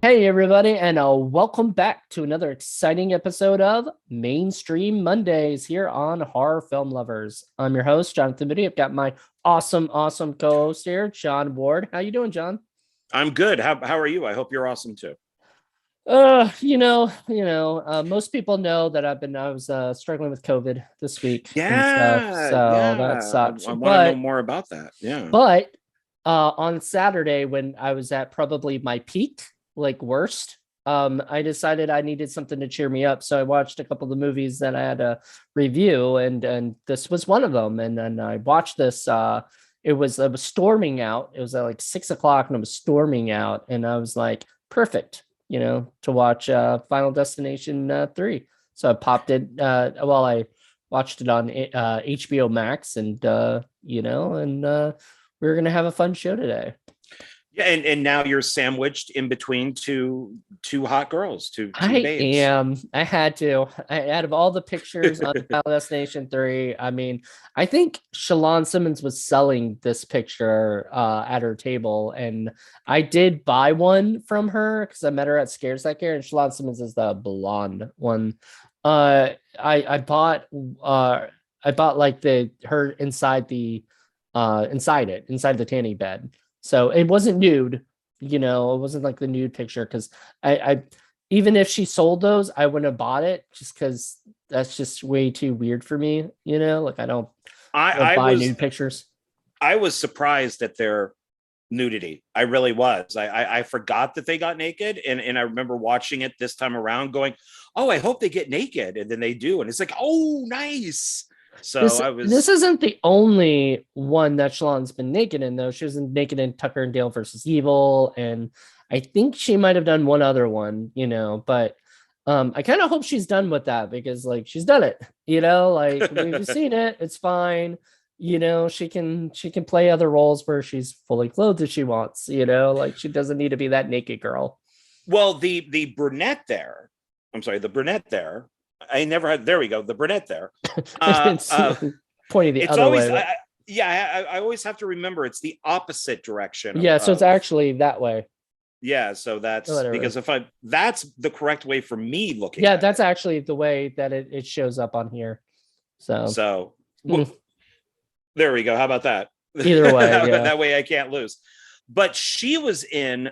Hey, everybody, and welcome back to another exciting episode of Mainstream Mondays here on Horror Film Lovers. I'm your host, Jonathan Moody. I've got my awesome co-host here, John Ward. How you doing, John? I'm good. How are you? I hope you're awesome too. Most people know that I was struggling with COVID this week and stuff, Yeah, so that yeah. sucks. I want to know But more about that. Yeah. but on Saturday when I was at probably my peak, like worst, I decided I needed something to cheer me up. So I watched a couple of the movies that I had to review, and this was one of them. And then I watched this. It was storming out. It was at like 6 o'clock, and it was storming out, and I was like, perfect, to watch Final Destination 3. So I popped it. I watched it on HBO Max, and we were gonna have a fun show today. Yeah, and now you're sandwiched in between two hot girls, two I babes. am. I had to. Out of all the pictures on Final Destination 3, I mean, I think Shalon Simmons was selling this picture at her table, and I did buy one from her because I met her at Scares That Care, and Shalon Simmons is the blonde one. I bought like the her inside the tanning bed. So it wasn't nude, it wasn't like the nude picture because I even if she sold those, I wouldn't have bought it just because that's just way too weird for me, like I don't I buy was nude pictures. I was surprised at their nudity. I really was. I forgot that they got naked, and I remember watching it this time around, going, "Oh, I hope they get naked," and then they do, and it's like, "Oh, nice." So This I this was. isn't the only one that Shalon's been naked in, though. She was naked in Tucker and Dale versus Evil, and I think she might have done one other one, but I kind of hope she's done with that because like she's done it, like we've seen it, it's fine. She can play other roles where she's fully clothed if she wants, like she doesn't need to be that naked girl. Well, the brunette there. I'm sorry, the brunette there. I never had. There we go. The brunette there. Uh, It's uh, pointing the it's other always. way, but Yeah, I always have to remember it's the opposite direction yeah, so it's of actually that way. yeah. So that's Whatever. because if I that's the correct way for me looking Yeah, at that's it. actually the way that it shows up on here. So So mm, there we go. How about that? either way, yeah. That way I can't lose. But she was in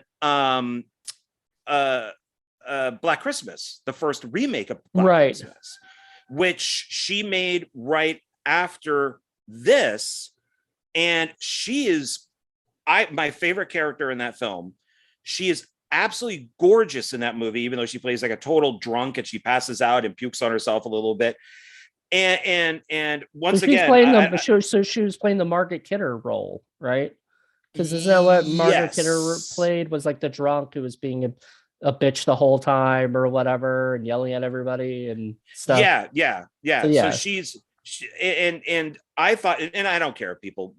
uh Black Christmas, the first remake of Black Right. Christmas, which she made right after this. And she is my favorite character in that film. She is absolutely gorgeous in that movie, even though she plays like a total drunk and she passes out and pukes on herself a little bit. And So once she's again, playing the so she was playing the Margaret Kidder role, right? Because isn't that what Margaret Kidder yes, played? Was like the drunk who was being a bitch the whole time or whatever and yelling at everybody and stuff. So yeah. So yeah. she's and I thought, and I don't care if people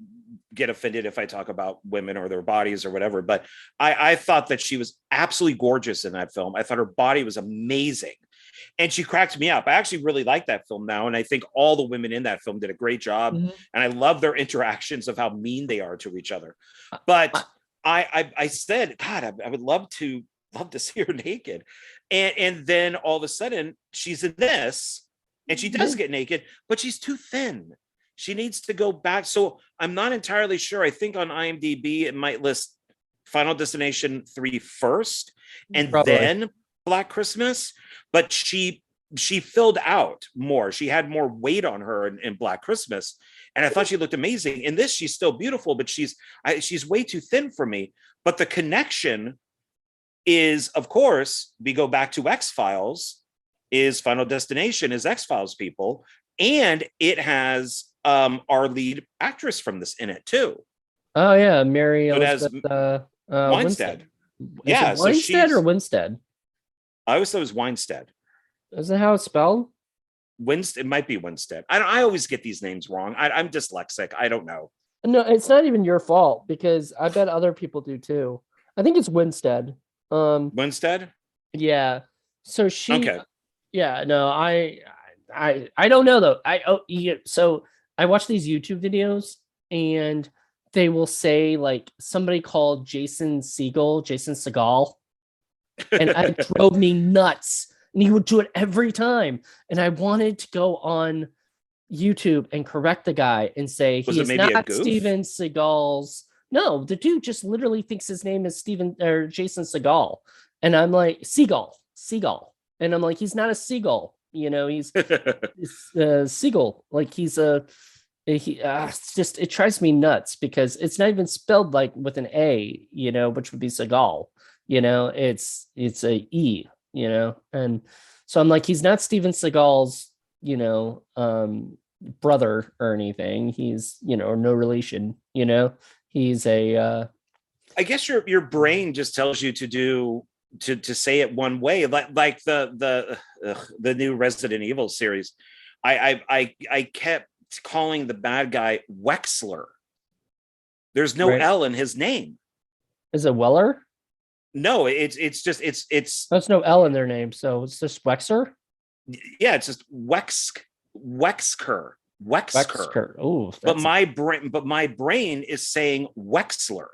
get offended if I talk about women or their bodies or whatever, but I thought that she was absolutely gorgeous in that film. I thought her body was amazing, and she cracked me up. I actually really like that film now, and I think all the women in that film did a great job, Mhm. and I love their interactions of how mean they are to each other. But I said, God, I would love to see her naked, and then all of a sudden she's in this, and she does get naked, but she's too thin. She needs to go back. So I'm not entirely sure. I think on IMDb it might list Final Destination 3 first and Probably. then Black Christmas, but she filled out more. She had more weight on her in Black Christmas, and I thought she looked amazing. In this, she's still beautiful, but she's way too thin for me. But the connection is, of course, we go back to X-Files, is Final Destination is X-Files people, and it has our lead actress from this in it too. Oh yeah, Mary So it has Elizabeth Winstead. Weinstead. Is it Yeah, so Winstead or she's Winstead? I always thought it was Weinstead. Is that how it's spelled? Winstead, it might be Winstead. I always get these names wrong. I'm dyslexic. I don't know. No, it's not even your fault because I bet other people do too. I think it's Winstead. Winstead? Yeah. So she, Okay. yeah, no, I don't know though. Yeah, so I watch these YouTube videos and they will say like somebody called Jason Segal, and it drove me nuts. And he would do it every time. And I wanted to go on YouTube and correct the guy and say Was he it is maybe a not goof? Steven Seagal's. No, the dude just literally thinks his name is Steven or Jason Seagal. And I'm like, Seagal. And I'm like, he's not a seagull. He's a seagull. Like he's a it's just it drives me nuts because it's not even spelled like with an A, which would be Seagal. It's a E, and so I'm like, he's not Steven Seagal's, brother or anything. He's, no relation, he's a I guess your brain just tells you to do to say it one way, like the new Resident Evil series. I kept calling the bad guy Wexler. There's no right. L in his name. Is it Weller? No, it's just There's no L in their name, so it's just Wexer. Yeah, it's just Wexker. Oh, but my brain is saying Wexler.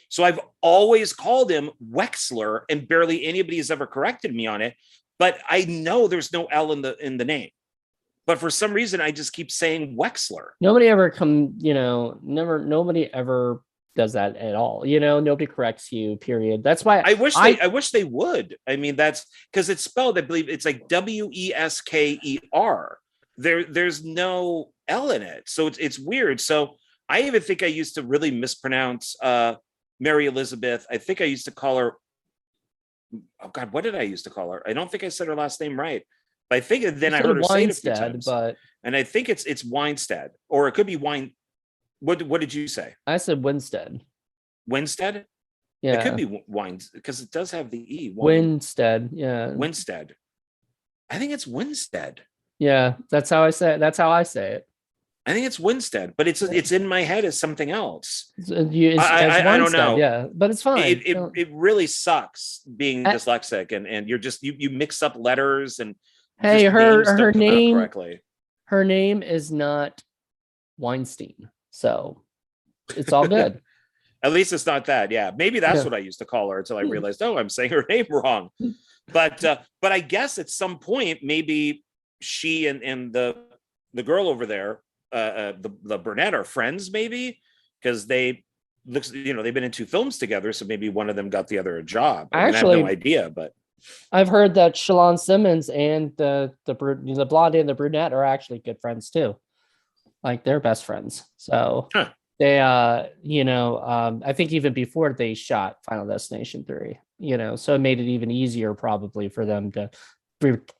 So I've always called him Wexler, and barely anybody has ever corrected me on it. But I know there's no L in the name. But for some reason, I just keep saying Wexler. Nobody ever nobody ever does that at all. Nobody corrects you, period. That's why I wish they would. I mean, that's because it's spelled, I believe it's like Wesker. There's no L in it. So it's weird. So I even think I used to really mispronounce Mary Elizabeth. I think I used to call her, oh God, what did I used to call her? I don't think I said her last name right. But I think then I heard her say it a few times. And I think it's Weinstead, or it could be Wine. What did you say? I said Winstead. Winstead? Yeah. It could be Wine because it does have the E. Winstead. Yeah. Winstead. I think it's Winstead. Yeah, that's how I say it. That's how I say it. I think it's Winstead, but it's in my head as something else. I don't know. Yeah, but it's fine. It really sucks being dyslexic and you're just you mix up letters and hey, her name correctly. Her name is not Weinstein, so it's all good. At least it's not that. Yeah, maybe that's what I used to call her until I realized, oh, I'm saying her name wrong. But I guess at some point maybe she and the girl over there, the brunette, are friends, maybe because they've been in 2 films together, so maybe one of them got the other a job. I have no idea, but I've heard that Shalon Simmons and the blonde and the brunette are actually good friends too. Like they're best friends. So they I think even before they shot Final Destination 3, so it made it even easier probably for them to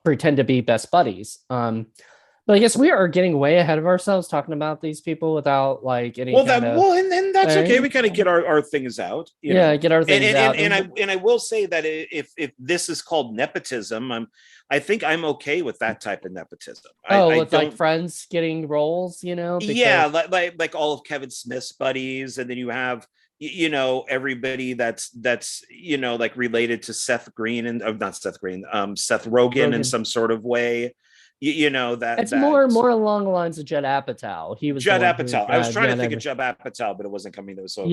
pretend to be best buddies. But I guess we are getting way ahead of ourselves talking about these people without like any. And that's okay. We kind of get our things out. Get our things out. And I will say that if this is called nepotism, I think I'm okay with that type of nepotism. Like friends getting roles, because... Yeah, like all of Kevin Smith's buddies, and then you have everybody that's like related to Seth Green and Seth Rogen in some sort of way. That it's more along the lines of Judd Apatow. He was Judd Apatow. I was trying to think of Judd Apatow, but it wasn't coming. So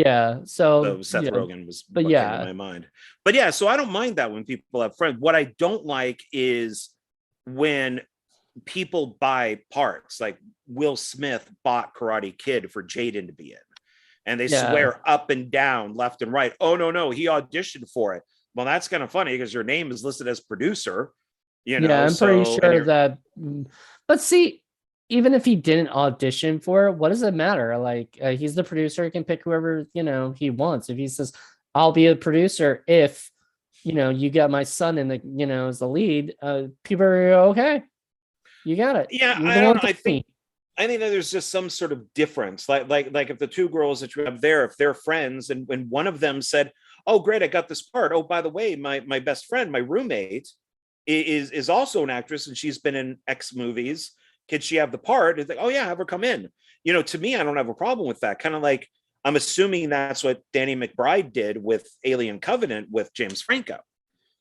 Seth Rogen was, but came to my mind. But yeah, so I don't mind that when people have friends. What I don't like is when people buy parts. Like Will Smith bought Karate Kid for Jaden to be in, and they swear up and down, left and right. Oh no, he auditioned for it. Well, that's kind of funny because your name is listed as producer. I'm pretty sure that. But see, even if he didn't audition for it, what does it matter? Like he's the producer; he can pick whoever he wants. If he says, "I'll be a producer," if you got my son in the as the lead, people are okay. You got it. Yeah, I don't know. I think that there's just some sort of difference. Like if the 2 girls that you have there, if they're friends, and when one of them said, "Oh, great, I got this part. Oh, by the way, my best friend, my roommate." Is also an actress and she's been in X movies. Can she have the part? It's like, oh yeah, have her come in. To me, I don't have a problem with that. Kind of like I'm assuming that's what Danny McBride did with Alien Covenant with James Franco,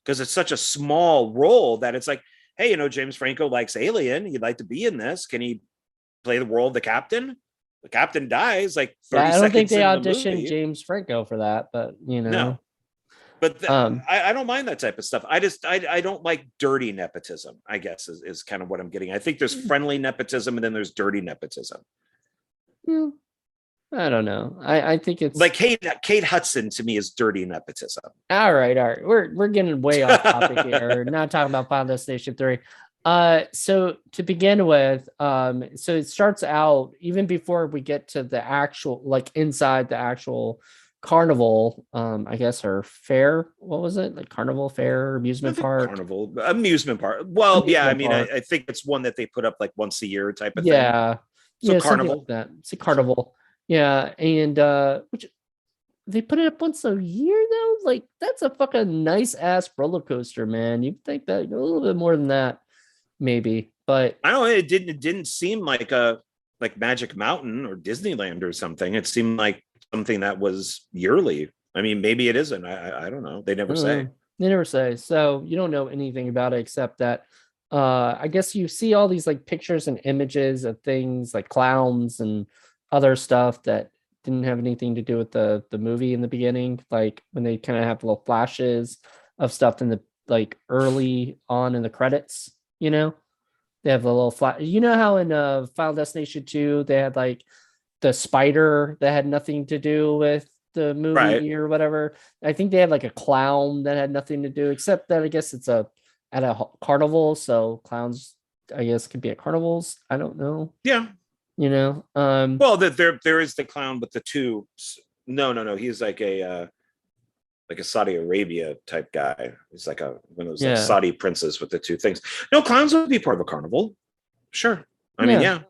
because it's such a small role that it's like, hey, James Franco likes Alien. He'd like to be in this. Can he play the role of the captain? The captain dies like 30 seconds. I don't think they auditioned James Franco for that, but No. But Um, I don't mind that type of stuff. I don't like dirty nepotism, I guess is kind of what I'm getting. I think there's friendly nepotism and then there's dirty nepotism. yeah, I don't know. I think it's Like Kate Hudson to me is dirty nepotism. all right. All right. We're getting way off topic here. We're not talking about Final Destination 3. So to begin with, so it starts out even before we get to the actual, like inside the actual carnival, I guess, or fair. What was it? Like carnival fair, amusement park? Carnival amusement park. Well, yeah, I Amusement mean, park. I think it's one that they put up like once a year type of thing. Yeah. So Yeah, something carnival. like that. It's a carnival. Yeah. And which they put it up once a year though. Like that's a fucking nice ass roller coaster, man. You'd think that a little bit more than that, maybe. But I don't know. It didn't seem like a like Magic Mountain or Disneyland or something. It seemed like something that was yearly. I mean, maybe it isn't. I don't know. They never say. they never say. So you don't know anything about it except that I guess you see all these like pictures and images of things like clowns and other stuff that didn't have anything to do with the movie in the beginning, like when they kind of have little flashes of stuff in the like early on in the credits, you know. They have a little flat. You know how in Final Destination 2 they had like the spider that had nothing to do with the Right. movie or whatever. I think they had like a clown that had nothing to do, except that I guess it's at a carnival, so clowns I guess could be at carnivals. I don't know. Yeah. You know. Well, there is the clown with the two. No. He's like a Saudi Arabia type guy. He's like one of those like Yeah. Saudi princes with the two things. No, clowns would be part of a carnival. Sure. I mean, yeah.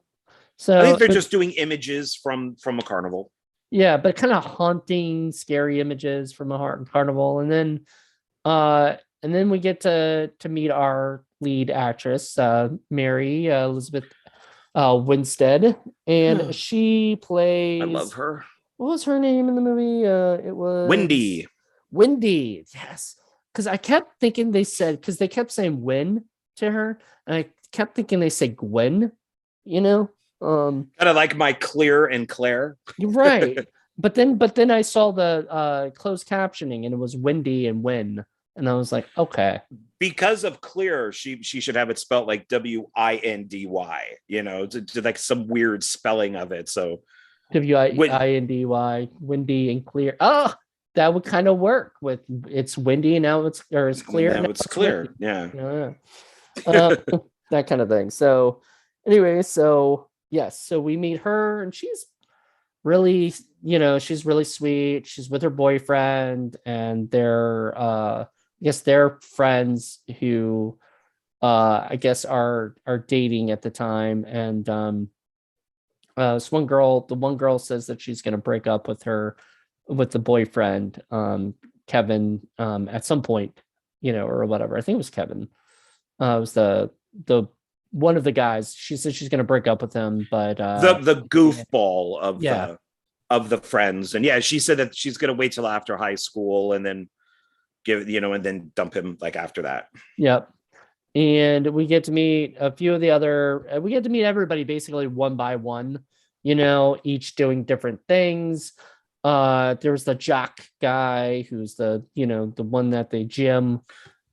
So I think they're just doing images from a carnival. yeah, but kind of haunting, scary images from a carnival, and then we get to meet our lead actress, Mary Elizabeth Winstead, and she plays. I love her. What was her name in the movie? It was Wendy. Wendy, yes. Because I kept thinking because they kept saying Win to her, and I kept thinking they said Gwen, you know. Kind of like my Clear and Claire. Right. But then I saw the closed captioning and it was Wendy and Win. And I was like, okay. Because of Clear, she should have it spelled like Windy, you know, to like some weird spelling of it. So Windy, Windy and Clear. Oh, that would kind of work with it's windy and now it's clear. Now it's clear. Yeah. That kind of thing. So anyway, so yes, so we meet her and she's really, she's really sweet. She's with her boyfriend and they're I guess they're friends who I guess are dating at the time. And the one girl says that she's gonna break up with the boyfriend, Kevin, at some point, or whatever. I think it was Kevin. It was the one of the guys. She said she's gonna break up with him, but the goofball of the friends. And yeah, she said that she's gonna wait till after high school and then and then dump him like after that. Yep. And we get to meet a few of the other, we get to meet everybody basically one by one, each doing different things. There's the jock guy who's the one at the gym.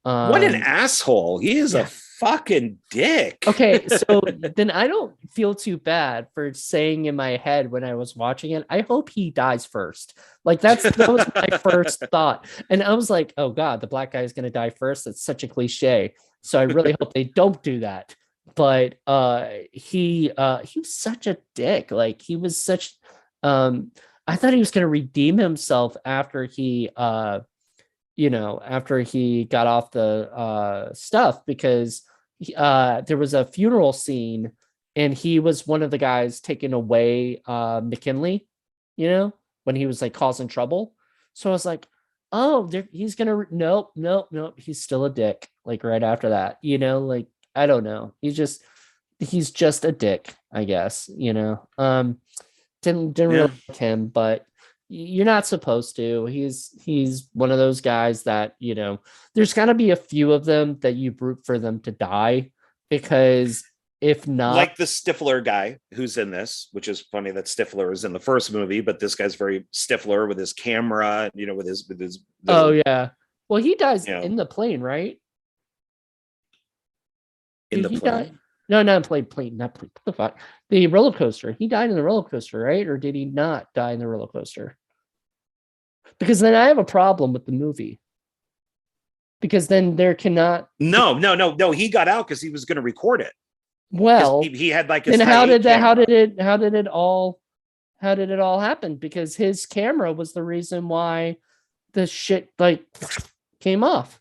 What an asshole. He is a fucking dick. Okay, so then I don't feel too bad for saying in my head when I was watching it, I hope he dies first. Like that was my first thought. And I was like, oh God, the black guy is gonna die first. That's such a cliche. So I really hope they don't do that. But he was such a dick. Like he was such I thought he was gonna redeem himself after he after he got off the stuff, because there was a funeral scene and he was one of the guys taking away McKinley, when he was like causing trouble. So I was like, oh, he's gonna nope, he's still a dick. Like right after that, like I don't know. He's just a dick, I guess. Didn't really like him, but you're not supposed to. He's one of those guys that there's got to be a few of them that you root for them to die, because if not, like the Stifler guy who's in this, which is funny that Stifler is in the first movie, but this guy's very Stifler with his camera, with his oh yeah, Well, he dies You know, in the plane, right? in Did the he die? plane. No, not plane, not plane. What the fuck? The roller coaster. He died in the roller coaster, right? Or did he not die in the roller coaster? Because then I have a problem with the movie. Because then there cannot. No. He got out because he was going to record it because Well, he had like his then high how eight did that? camera. How did it all happen? Because his camera was the reason why the shit like came off.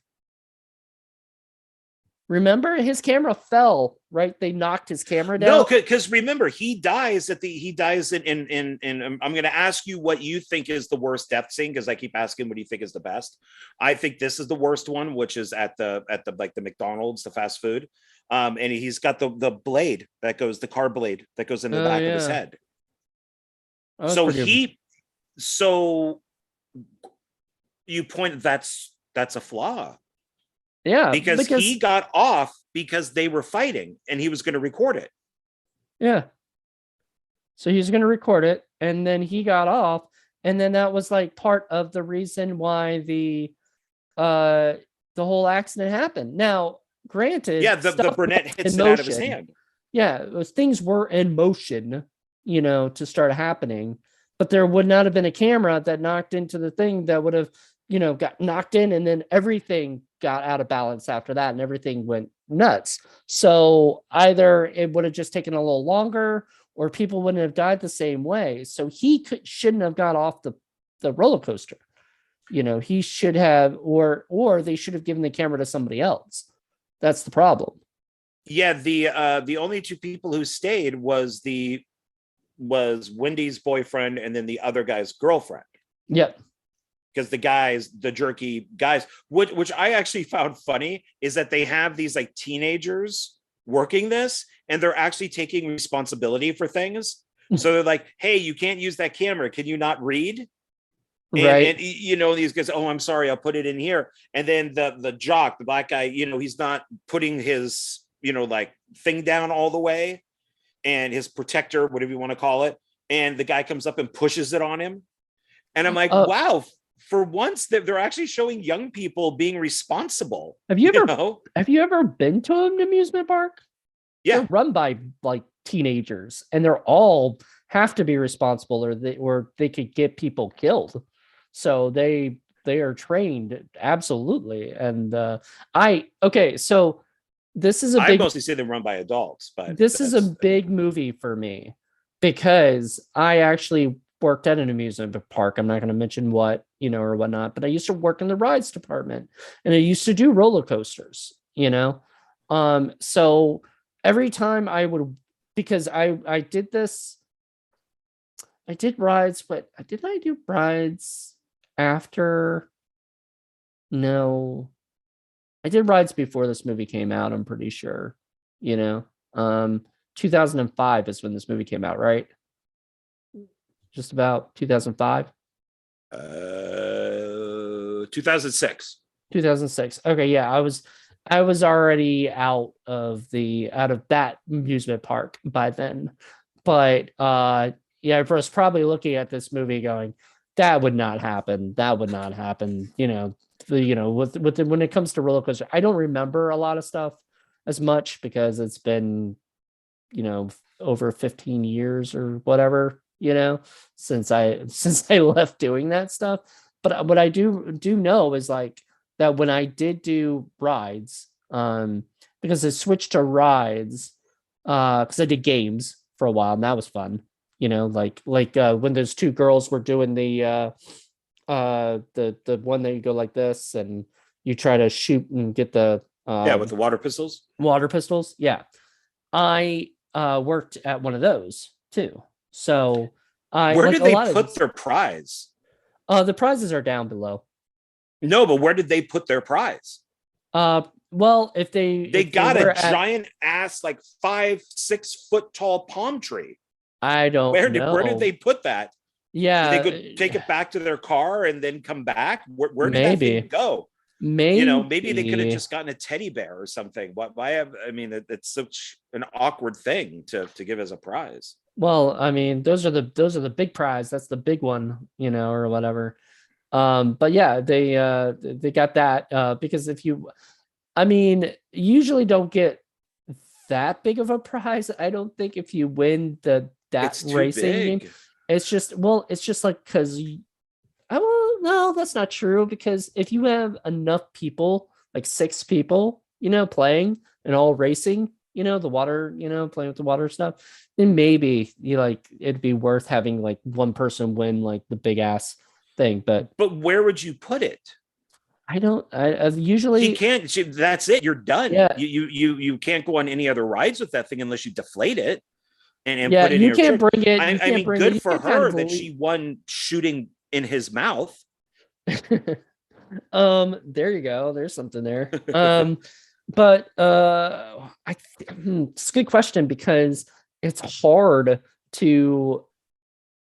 Remember, his camera fell, right? They knocked his camera No, down. because remember, he dies I'm going to ask you what you think is the worst death scene because I keep asking what do you think is the best. I think this is the worst one, which is at the like the McDonald's, the fast food. And he's got the blade that goes, the car blade that goes in the back of his Yeah. head. That was So pretty. so you point that's a flaw Yeah, because he because got off because they were fighting and he was going to record it. yeah. So he's going to record it, and then he got off, and then that was like part of the reason why uh the whole accident happened. Now, granted, Yeah, the stuff brunette in hits it out of his motion. hand. Yeah, things were in motion, to start happening, but there would not have been a camera that knocked into the thing that would have, got knocked in, and then everything got out of balance after that, and everything went nuts. So either it would have just taken a little longer, or people wouldn't have died the same way. So shouldn't have got off the roller coaster. He should have, or they should have given the camera to somebody else. That's the problem. Yeah, the only two people who stayed was Wendy's boyfriend and then the other guy's girlfriend. Yep. Because the jerky guys, which I actually found funny, is that they have these like teenagers working this and they're actually taking responsibility for things. So they're like, hey, you can't use that camera. Can you not read? Right. And these guys, oh, I'm sorry, I'll put it in here. And then the jock, the black guy, he's not putting his, like thing down all the way, and his protector, whatever you want to call it. And the guy comes up and pushes it on him. And I'm like, wow, for once they're actually showing young people being responsible. Have you ever been to an amusement park? Yeah. They're run by like teenagers, and they're all have to be responsible, or they could get people killed. So they are trained absolutely. And so this is a I big mostly say they're run by adults, but this is a big movie for me because I actually worked at an amusement park. I'm not going to mention what, or whatnot, but I used to work in the rides department, and I used to do roller coasters, so every time I would, because I did this, I did rides, but did I do rides after? No, I did rides before this movie came out, I'm pretty sure, 2005 is when this movie came out, right? Just about 2005. 2006. 2006. Okay, yeah, I was already out of that amusement park by then. But yeah, I was probably looking at this movie going, that would not happen. That would not happen. When it comes to roller coaster, I don't remember a lot of stuff as much because it's been, over 15 years or whatever, since I left doing that stuff. But what I do know is like that when I did do rides, because I switched to rides, because I did games for a while, and that was fun. Like when those two girls were doing the one that you go like this and you try to shoot and get the with the water pistols. Yeah, I worked at one of those too. So where did they put their prize? The prizes are down below. No, but where did they put their prize? Well, if they got a giant ass, like 5-6 foot tall palm tree. I don't know. Where did they put that? Yeah, did they go take it back to their car and then come back? Where did that thing go? Maybe maybe they could have just gotten a teddy bear or something. It's such an awkward thing to give as a prize. Well, I mean, those are the big prize. That's the big one, or whatever. But yeah, they got that because if you, I mean, usually don't get that big of a prize. I don't think if you win that It's too racing game. big. It's just, well, it's just like because well, no, that's not true because if you have enough people, like six people, playing and all racing, the water, playing with the water stuff, then maybe you like it'd be worth having like one person win like the big ass thing. But But where would you put it? I don't, I She usually, can't. That's it. You're done. yeah, You can't go on any other rides with that thing unless you deflate it and yeah, put it in you your can't church. bring it, I mean, you good for can kind her of that believe. she won shooting in his mouth. There you go. There's something there. But it's a good question because it's hard to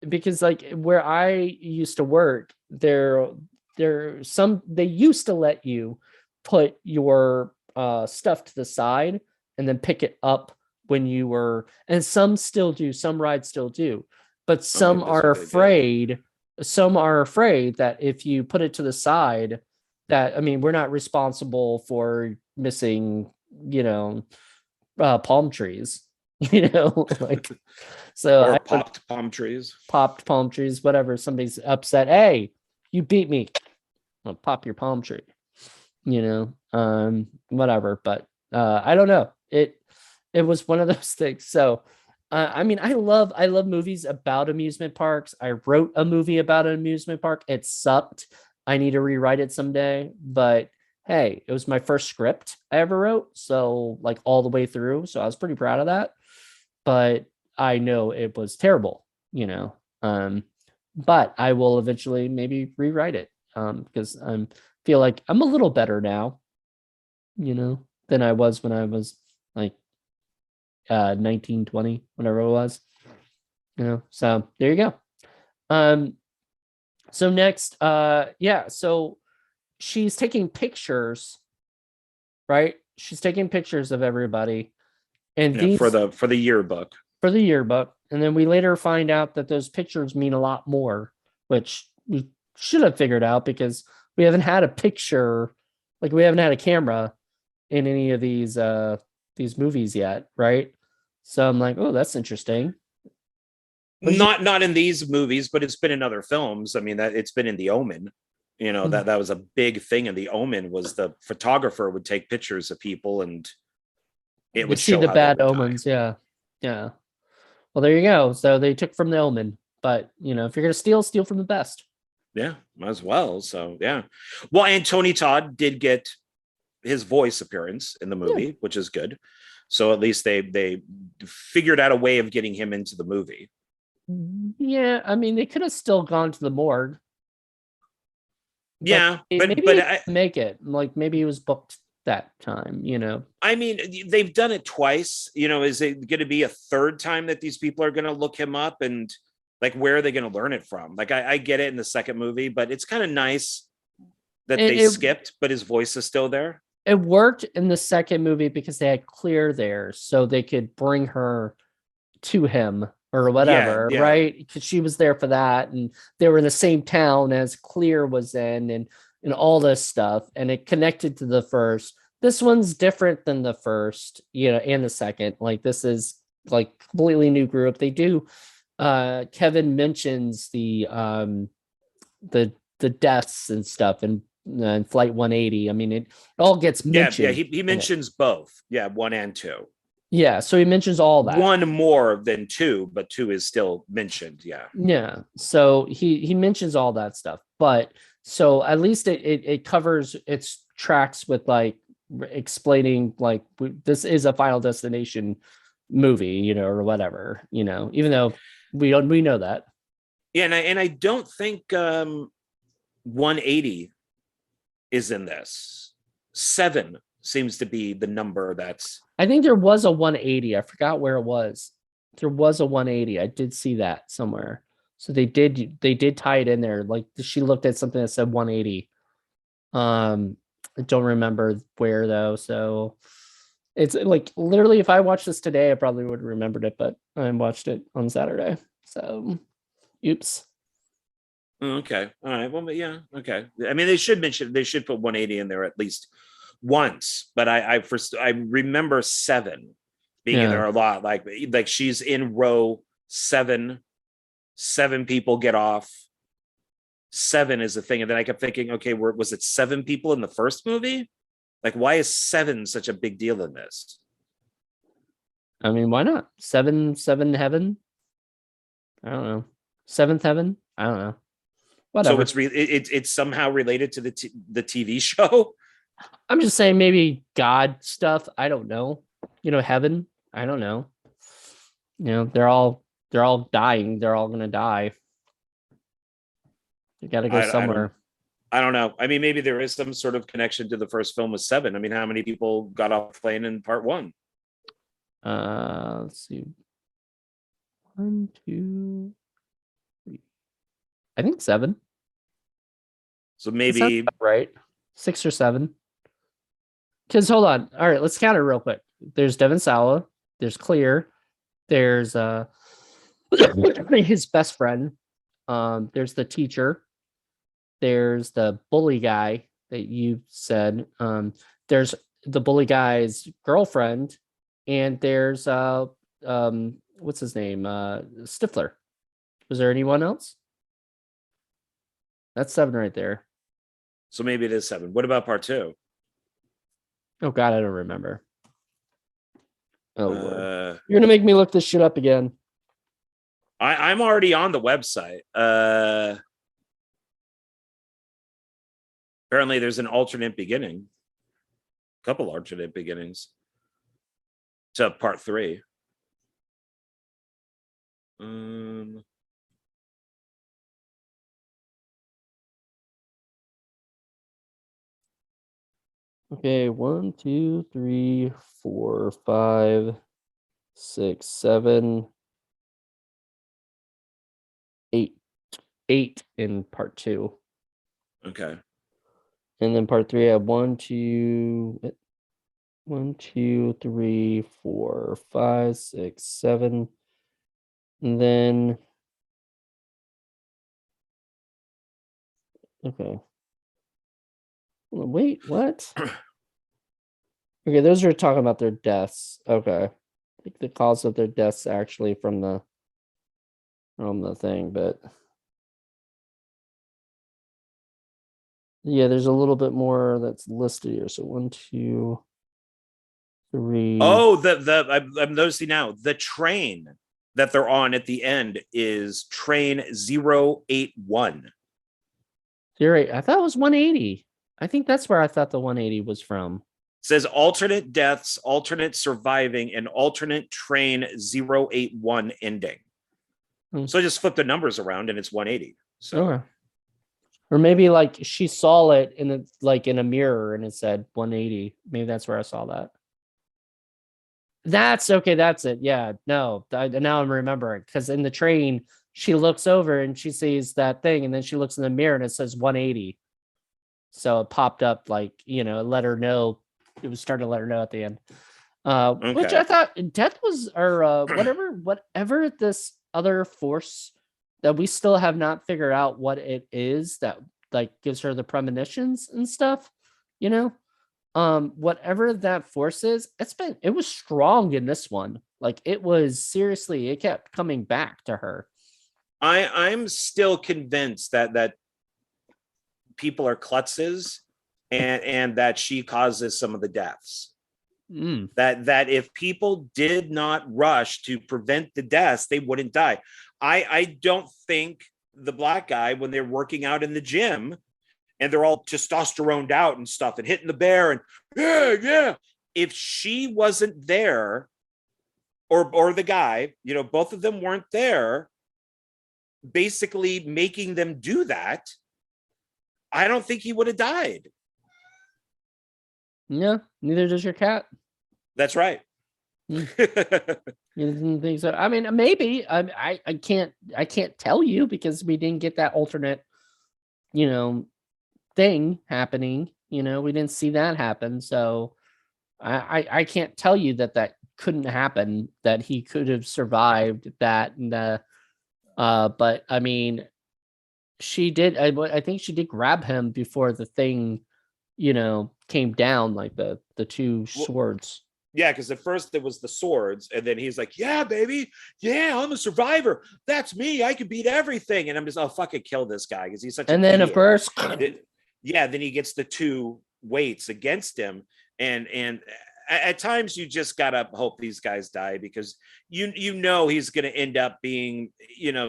because like where I used to work, they used to let you put your stuff to the side and then pick it up when you were, and some still do, some rides still do, but Oh, maybe that's what they did. some are afraid that if you put it to the side, that I mean, we're not responsible for missing, you know, palm trees, like so Or I would popped palm trees. popped palm trees, whatever. Somebody's upset. Hey, you beat me. I'll pop your palm tree. Whatever. But I don't know. It was one of those things. So I mean, I love movies about amusement parks. I wrote a movie about an amusement park. It sucked. I need to rewrite it someday. But hey, it was my first script I ever wrote. So like all the way through. So I was pretty proud of that. But I know it was terrible, you know. But I will eventually maybe rewrite it because I feel like I'm a little better now, than I was when I was like 19, 20, whatever it was, So there you go. Um, so next, yeah, so she's taking pictures, right? She's taking pictures of everybody, and Yeah, for these the yearbook. for the yearbook. And then we later find out that those pictures mean a lot more, which we should have figured out because we haven't had a picture, like we haven't had a camera in any of these movies yet, right? So I'm like, oh, that's interesting. What did you Not in these movies, but it's been in other films. I mean, that it's been in The Omen. That was a big thing in The Omen was the photographer would take pictures of people and it you would see show the how they bad would die. omens? Yeah. Yeah. Well, there you go. So they took from the omen, but if you're gonna steal from the best. Yeah, as well. So yeah. Well, and Tony Todd did get his voice appearance in the Yeah. movie, which is good. So at least they figured out a way of getting him into the movie. Yeah, I mean, they could have still gone to the morgue, but Yeah, maybe he but didn't make it. Like maybe he was booked that time. I mean, they've done it twice. Is it going to be a third time that these people are going to look him up and like where are they going to learn it from? Like I get it in the second movie, but it's kind of nice that It, they it skipped, but his voice is still there. it worked in the second movie because they had Clear there, so they could bring her to him or Yeah, whatever, yeah. right? Because she was there for that, and they were in the same town as Clear was in, and all this stuff, and it connected to the first. This one's different than the first, and the second. Like this is like completely new group. They do. Kevin mentions the deaths and stuff in Flight 180. I mean, it all gets Yeah. mentioned He in it. mentions both. Yeah, one and two. Yeah, so he mentions all that. One more than two, but two is still mentioned. Yeah. Yeah, so he mentions all that stuff, but so at least it covers its tracks with like explaining like this is a Final Destination movie, or whatever, even though we know that. Yeah, and I don't think 180 is in this. 7 seems to be the number that's. I think there was a 180. I forgot where it was. There was a 180. I did see that somewhere. So they did tie it in there. Like she looked at something that said 180. I don't remember where though. So it's like literally if I watched this today, I probably would have remembered it, but I watched it on Saturday. So oops. Okay. All right. Well, yeah. Okay. I mean, they should put 180 in there at least once. But I remember seven being in Yeah. there a lot. Like she's in row seven. Seven people get off. Seven is the thing, and then I kept thinking, okay, was it seven people in the first movie? Like, why is seven such a big deal in this? I mean, why not? Seven heaven? I don't know. Seventh heaven? I don't know. So Whatever. it's somehow related to the TV show. I'm just saying maybe God stuff. I don't know. Heaven. I don't know. They're all dying. They're all gonna die. You gotta go I don't somewhere. I don't know. I mean, maybe there is some sort of connection to the first film with seven. I mean, how many people got off the plane in part one? Let's see. One, two, three. I think seven. So That sounds maybe about right. 6 or 7. Because hold on. All right, let's count it real quick. There's Devon Sawa. There's Clear. There's his best friend. There's the teacher. There's the bully guy that you said. There's the bully guy's girlfriend, and there's what's his name? Stifler. Was there anyone else? That's 7 right there. so maybe it is seven. What about part two? Oh God, I don't remember. Oh Lord. You're gonna make me look this shit up again. I'm already on the website. Apparently, there's an alternate beginning. A couple alternate beginnings to part three. Okay, 1, 2, 3, 4, 5, 6, 7, 8. 8 in part 2. Okay. And then part 3 I have 1, 2, 1, 2, 3, 4, 5, 6, 7. And then okay. Wait, what? Okay, those are talking about their deaths. Okay. I think the cause of their deaths actually from the thing, but yeah, there's a little bit more that's listed here. So 1, 2, 3. Oh, I'm noticing now the train that they're on at the end is train 081. 0, I thought it was 180. I think that's where I thought the 180 was from. It says alternate deaths, alternate surviving, and alternate train 081 ending. So I just flip the numbers around and it's 180. So Okay. Or maybe like she saw it in in a mirror and it said 180. Maybe that's where I saw that. That's okay. That's it. Yeah. No, now I'm remembering because in the train, she looks over and she sees that thing, and then she looks in the mirror and it says 180. So it popped up let her know. It was starting to let her know at the end. Which I thought death was, or whatever this other force that we still have not figured out what it is that gives her the premonitions and stuff, whatever that force is, it was strong in this one. It was seriously, it kept coming back to her. I'm still convinced that people are klutzes and that she causes some of the deaths. That if people did not rush to prevent the deaths, they wouldn't die. I don't think the black guy, when they're working out in the gym and they're all testosteroned out and stuff and hitting the bear and yeah, if she wasn't there, or the guy, both of them weren't there, basically making them do that, I don't think he would have died. Yeah, neither does your cat. That's right. You didn't think so? I mean, maybe. I can't tell you because we didn't get that alternate, thing happening. We didn't see that happen. So I can't tell you that couldn't happen, that he could have survived that. And but I mean, she did. I think she did grab him before the thing, came down, like the two Well, swords. yeah, because at first it was the swords, and then he's like, "Yeah, baby, yeah, I'm a survivor. That's me. I can beat everything." And I'm just, oh, fucking kill this guy because he's such an And then of idiot. course, Yeah, then he gets the two weights against him, and at times you just gotta hope these guys die because you know he's gonna end up being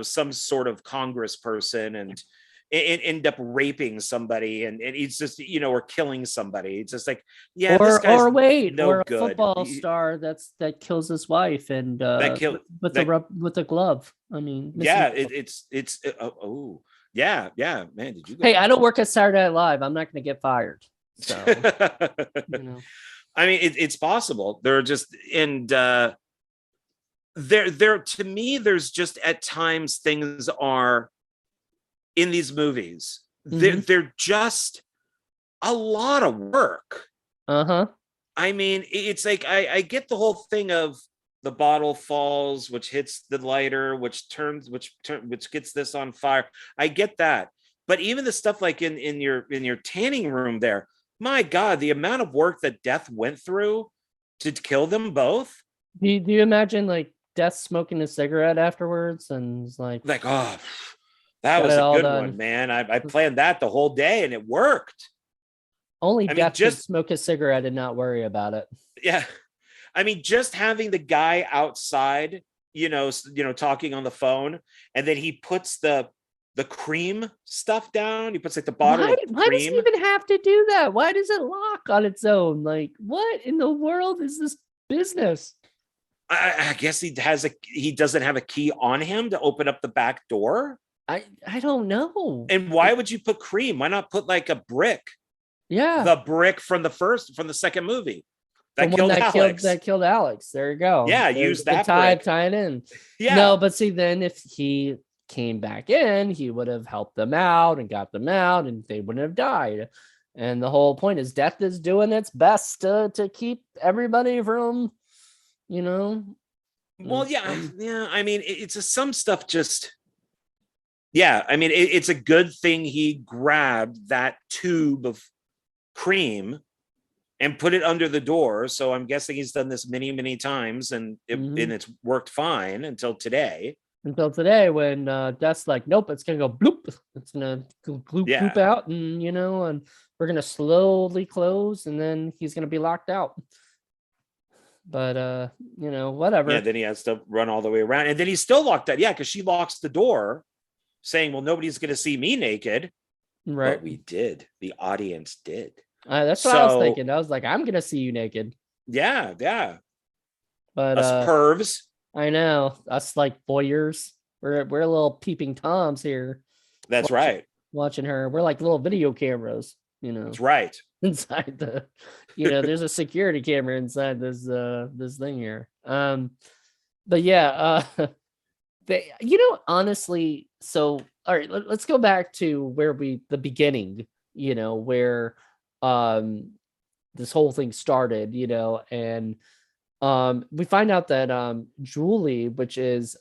some sort of Congress person and end up raping somebody and he's just or killing somebody. It's just like, yeah, this guy's or wait, no or a good. football star that kills his wife and That kill with that the glove. I mean, missing. yeah, it's oh yeah, yeah, man, did you go Hey, I don't work at Saturday Night Live. I'm not going to get fired. So, I mean, it's possible. They're just and there to me, there's just at times things are in these movies. They're just a lot of work. Uh-huh. I mean, it's like I get the whole thing of the bottle falls, which hits the lighter, which gets this on fire. I get that, but even the stuff like in your tanning room there, my God, the amount of work that Death went through to kill them both. Do you imagine like Death smoking a cigarette afterwards and it's like, Oh, that was a good one, man. I planned that the whole day and it worked. Only Death could smoke a cigarette and not worry about it. Yeah. I mean, just having the guy outside, talking on the phone, and then he puts the cream stuff down. He puts like the bottle of cream. Why does he even have to do that? Why does it lock on its own? Like, what in the world is this business? I guess he doesn't have a key on him to open up the back door. I don't know. And why would you put cream? Why not put like a brick? Yeah, the brick from the second movie that killed Alex. There you go. Yeah, use that tie it in. Yeah. No, but see, then if he came back in, he would have helped them out and got them out, and they wouldn't have died. And the whole point is Death is doing its best to keep everybody from, Well, yeah. I mean, it's some stuff just. Yeah, I mean, it's a good thing he grabbed that tube of cream and put it under the door. So I'm guessing he's done this many, many times, and it's worked fine until today. Until today, when Death's like, nope, it's gonna go bloop. It's gonna bloop out, and and we're gonna slowly close, and then he's gonna be locked out. But whatever. Yeah, then he has to run all the way around, and then he's still locked out. Yeah, because she locks the door, saying, "Well, nobody's gonna see me naked." Right. But we did. The audience did. That's what I was thinking. I was like, I'm gonna see you naked. Yeah, yeah. But us pervs. I know. Us like voyeurs. We're little peeping toms here. That's right. Watching her. We're like little video cameras, That's right. Inside the there's a security camera inside this thing here. But yeah, honestly, so all right, let's go back to where the beginning, where this whole thing started, and we find out that Julie, which is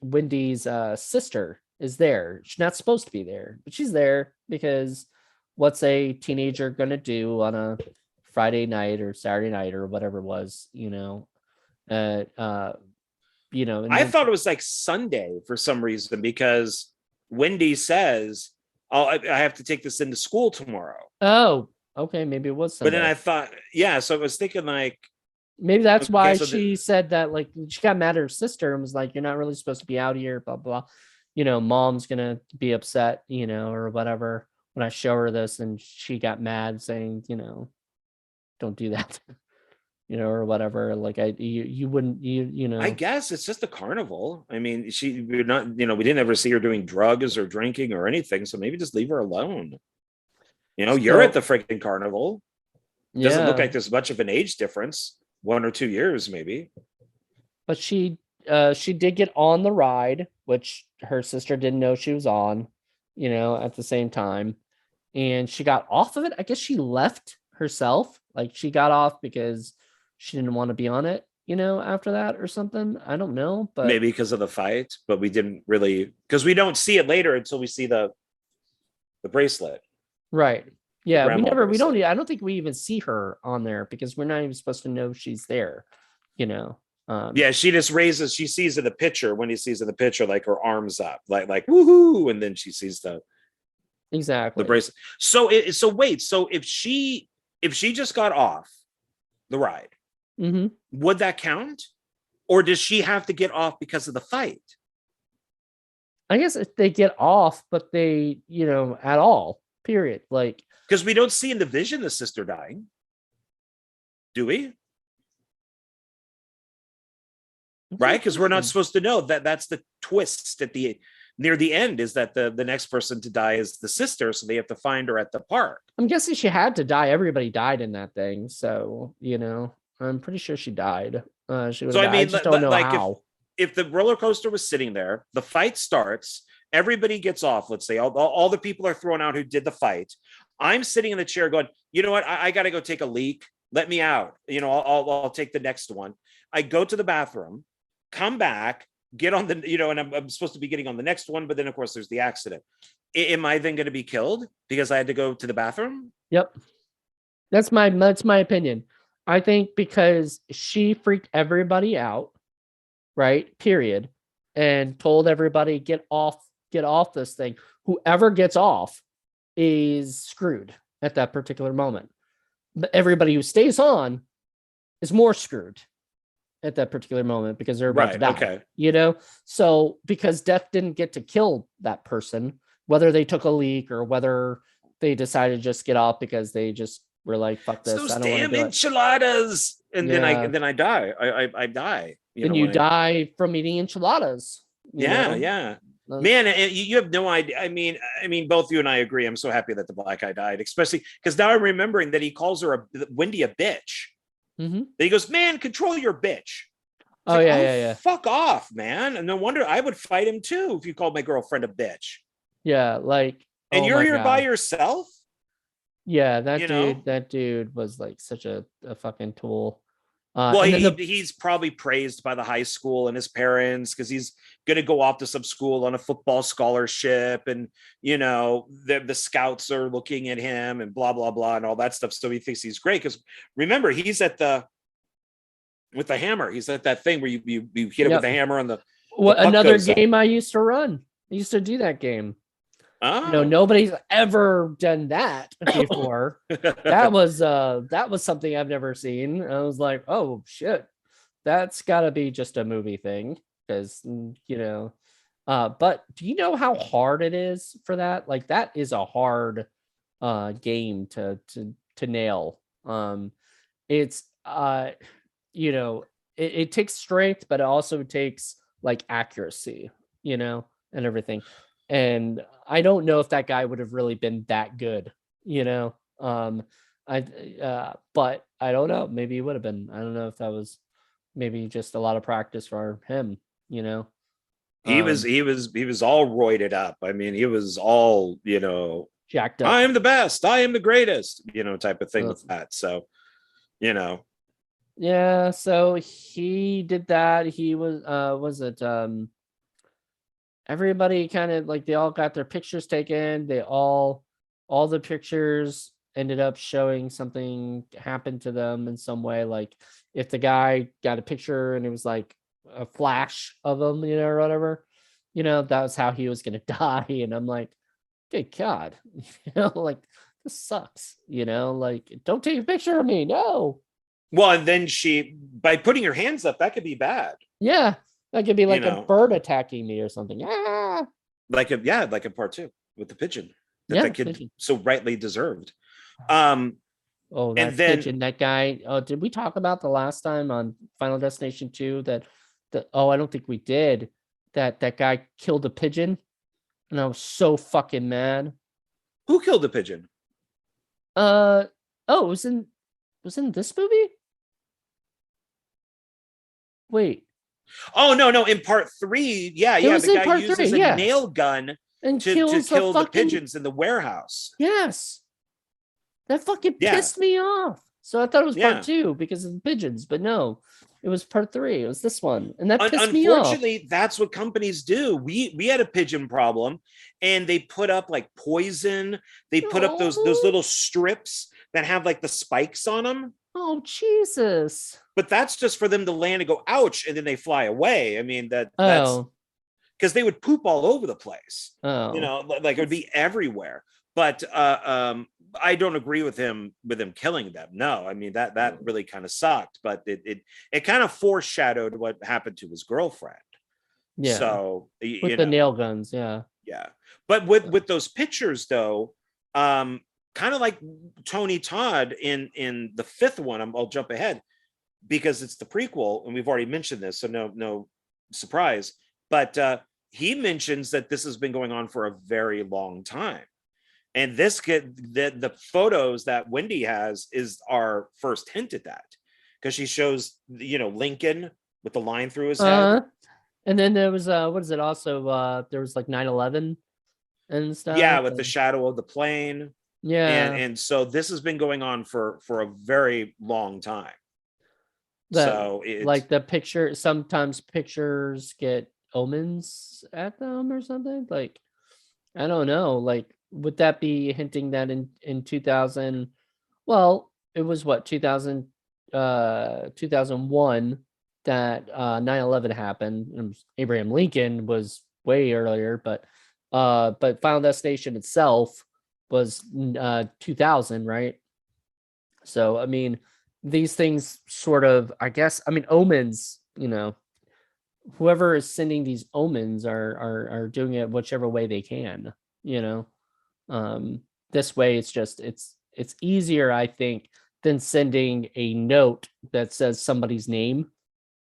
Wendy's sister, is there. She's not supposed to be there, but she's there because what's a teenager gonna do on a Friday night or Saturday night or whatever it was, and I thought it was like Sunday for some reason because Wendy says, I have to take this into school tomorrow. Oh, okay. Maybe it was Sunday. But then I thought, so I was thinking like, maybe that's why she said that, like, she got mad at her sister and was like, you're not really supposed to be out here, blah, blah. Mom's going to be upset, or whatever when I show her this. And she got mad saying, don't do that. Or whatever. Like you wouldn't, I guess it's just a carnival. I mean, we're not, we didn't ever see her doing drugs or drinking or anything. So maybe just leave her alone. You're at the freaking carnival. Doesn't look like there's much of an age difference, 1 or 2 years, maybe. But she did get on the ride, which her sister didn't know she was on, at the same time. And she got off of it. I guess she left herself. Like she got off because she didn't want to be on it, after that or something. I don't know, but maybe because of the fight, but we didn't really, because we don't see it later until we see the the bracelet. Right. Yeah, we grandma never, we don't, bracelet. I don't think we even see her on there because we're not even supposed to know she's there, you know. Yeah, she just raises. She sees in the picture when he sees in the picture, like her arms up, like woohoo, and then she sees the Exactly. bracelet. So wait. So if she just got off the ride, Mm-hmm. would that count, or does she have to get off because of the fight? I guess if they get off, but they, at all, period. Like, Because we don't see in the vision the sister dying, do we? Right? Because we're not supposed to know that. That's the twist at the near the end, is that the next person to die is the sister, so they have to find her at the park. I'm guessing she had to die. Everybody died in that thing, so I'm pretty sure she died. She would. So I mean, I just don't know like how. if the roller coaster was sitting there, the fight starts, everybody gets off. Let's say all the people are thrown out who did the fight. I'm sitting in the chair going, you know what? I got to go take a leak. Let me out. I'll take the next one. I go to the bathroom, come back, get on the, and I'm supposed to be getting on the next one, but then of course there's the accident. Am I then going to be killed because I had to go to the bathroom? Yep. That's my opinion. I think because she freaked everybody out, right? Period. And told everybody, get off this thing. Whoever gets off is screwed at that particular moment. But everybody who stays on is more screwed at that particular moment because they're about to die. Okay. So because death didn't get to kill that person, whether they took a leak or whether they decided to just get off because they just were like, fuck this. Those I don't want to do enchiladas. And Yeah. then I die. I die. Then you die from eating enchiladas. Yeah. Man, you have no idea. I mean, both you and I agree. I'm so happy that the black guy died, especially because now I'm remembering that he calls her Wendy a bitch. Mm-hmm. He goes, man, control your bitch. Yeah. Fuck off, man. And no wonder I would fight him too if you called my girlfriend a bitch. Yeah, like, and you're here by yourself. Yeah, that dude was like such a fucking tool. Well, he's probably praised by the high school and his parents because he's going to go off to some school on a football scholarship, and the scouts are looking at him and blah blah blah and all that stuff. So he thinks he's great because remember, he's with the hammer. He's at that thing where you hit him with the hammer on the. Another game I used to run. I used to do that game. Oh. Nobody's ever done that before. that was something I've never seen. I was like, oh shit, that's gotta be just a movie thing. Because but do you know how hard it is for that? Like, that is a hard game to nail. It's it takes strength, but it also takes like accuracy, and everything. And I don't know if that guy would have really been that good, but I don't know. Maybe he would have been. I don't know if that was maybe just a lot of practice for him, He was all roided up. I mean, he was all, jacked up. I am the best. I am the greatest, type of thing with that. So, Yeah, so he did that. He was it everybody kind of like, they all got their pictures taken. All the pictures ended up showing something happened to them in some way. Like if the guy got a picture and it was like a flash of him, or whatever, that was how he was going to die. And I'm like, good God, like, this sucks, like, don't take a picture of me. No. Well, and then by putting her hands up, that could be bad. Yeah. That could be like a bird attacking me or something. Ah! Like in part 2 with the pigeon that kid pigeon so rightly deserved. That pigeon, that guy. Oh, did we talk about the last time on Final Destination 2 I don't think we did. That guy killed a pigeon, and I was so fucking mad. Who killed the pigeon? It was in this movie? Wait. Oh no! In part 3, the guy uses a nail gun and to kill the pigeons in the warehouse. Yes, that fucking pissed me off So I thought it was part Yeah. 2 because of the pigeons, but no, it was part 3. It was this one, and that pissed me off. Unfortunately, that's what companies do. We had a pigeon problem, and they put up like poison. They put up those Oh, little strips that have like the spikes on them. oh Jesus. But that's just for them to land and go ouch, and then they fly away. I mean that's Oh, because they would poop all over the place. oh. Like it would be everywhere. But I don't agree with him killing them. No, I mean that really kind of sucked. But it kind of foreshadowed what happened to his girlfriend. Yeah. So With the nail guns, yeah. yeah. But with those pictures though, kind of like Tony Todd in the 5th one, I'll jump ahead because it's the prequel, and we've already mentioned this, so no surprise. But he mentions that this has been going on for a very long time. And the photos that Wendy has are first hint at that, because she shows Lincoln with the line through his head. And then there was what is it also there was like 9/11 and stuff. Yeah, with the shadow of the plane. Yeah. And so this has been going on for a very long time. So like the picture, sometimes pictures get omens at them or something. Like, I don't know. Like, would that be hinting that in 2000? Well, it was what 2001 that 9/11 happened. And Abraham Lincoln was way earlier, but Final Destination itself was 2000, right? So I mean, these things sort of, I guess, I mean, omens, whoever is sending these omens are doing it whichever way they can, this way it's easier, I think, than sending a note that says somebody's name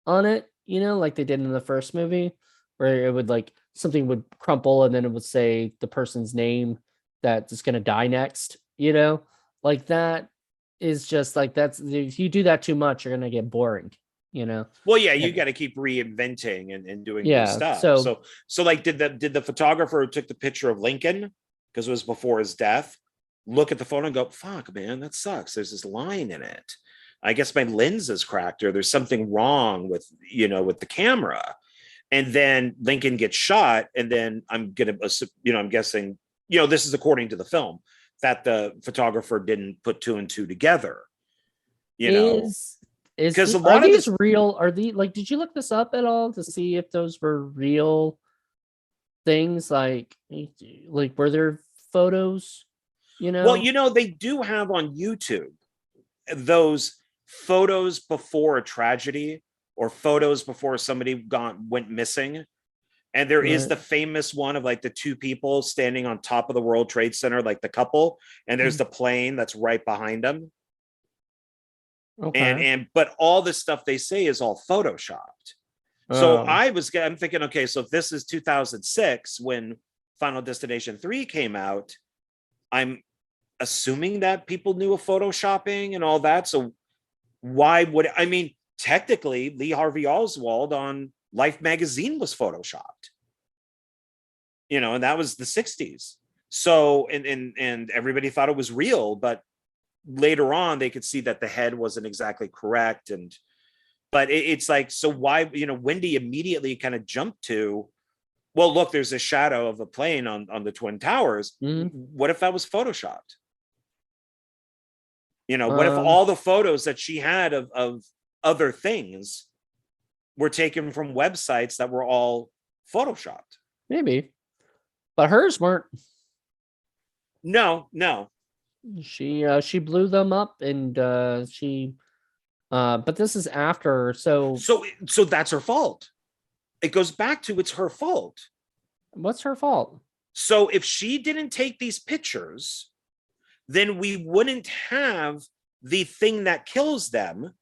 on it, like they did in the first movie, where it would like something would crumple and then it would say the person's name that is going to die next, like that is just like, that's, if you do that too much, you're going to get boring, Well, yeah, you got to keep reinventing and doing new stuff. So like, did the photographer who took the picture of Lincoln, because it was before his death, look at the photo and go, fuck, man, that sucks, there's this line in it, I guess my lens is cracked, or there's something wrong with the camera. And then Lincoln gets shot, and then I'm guessing, this is according to the film, that the photographer didn't put 2 and 2 together, because a lot of these real, are the, like, did you look this up at all to see if those were real things? Like were there photos, Well, they do have on YouTube those photos before a tragedy, or photos before somebody went missing. And there is the famous one of like the 2 people standing on top of the World Trade Center, like the couple, and there's the plane that's right behind them. Okay. But all this stuff they say is all photoshopped. So I'm thinking, okay, so if this is 2006 when Final Destination 3 came out, I'm assuming that people knew of photoshopping and all that. So why would, I mean, technically Lee Harvey Oswald on Life magazine was photoshopped, and that was the 60s. So and everybody thought it was real, but later on they could see that the head wasn't exactly correct. But it's like, so why, Wendy immediately kind of jumped to, well, look, there's a shadow of a plane on the Twin Towers. What if that was photoshopped? What if all the photos that she had of other things were taken from websites that were all photoshopped? Maybe, but hers weren't. No. She blew them up, and but this is after, so that's her fault. It goes back to, it's her fault. What's her fault? So if she didn't take these pictures, then we wouldn't have the thing that kills them.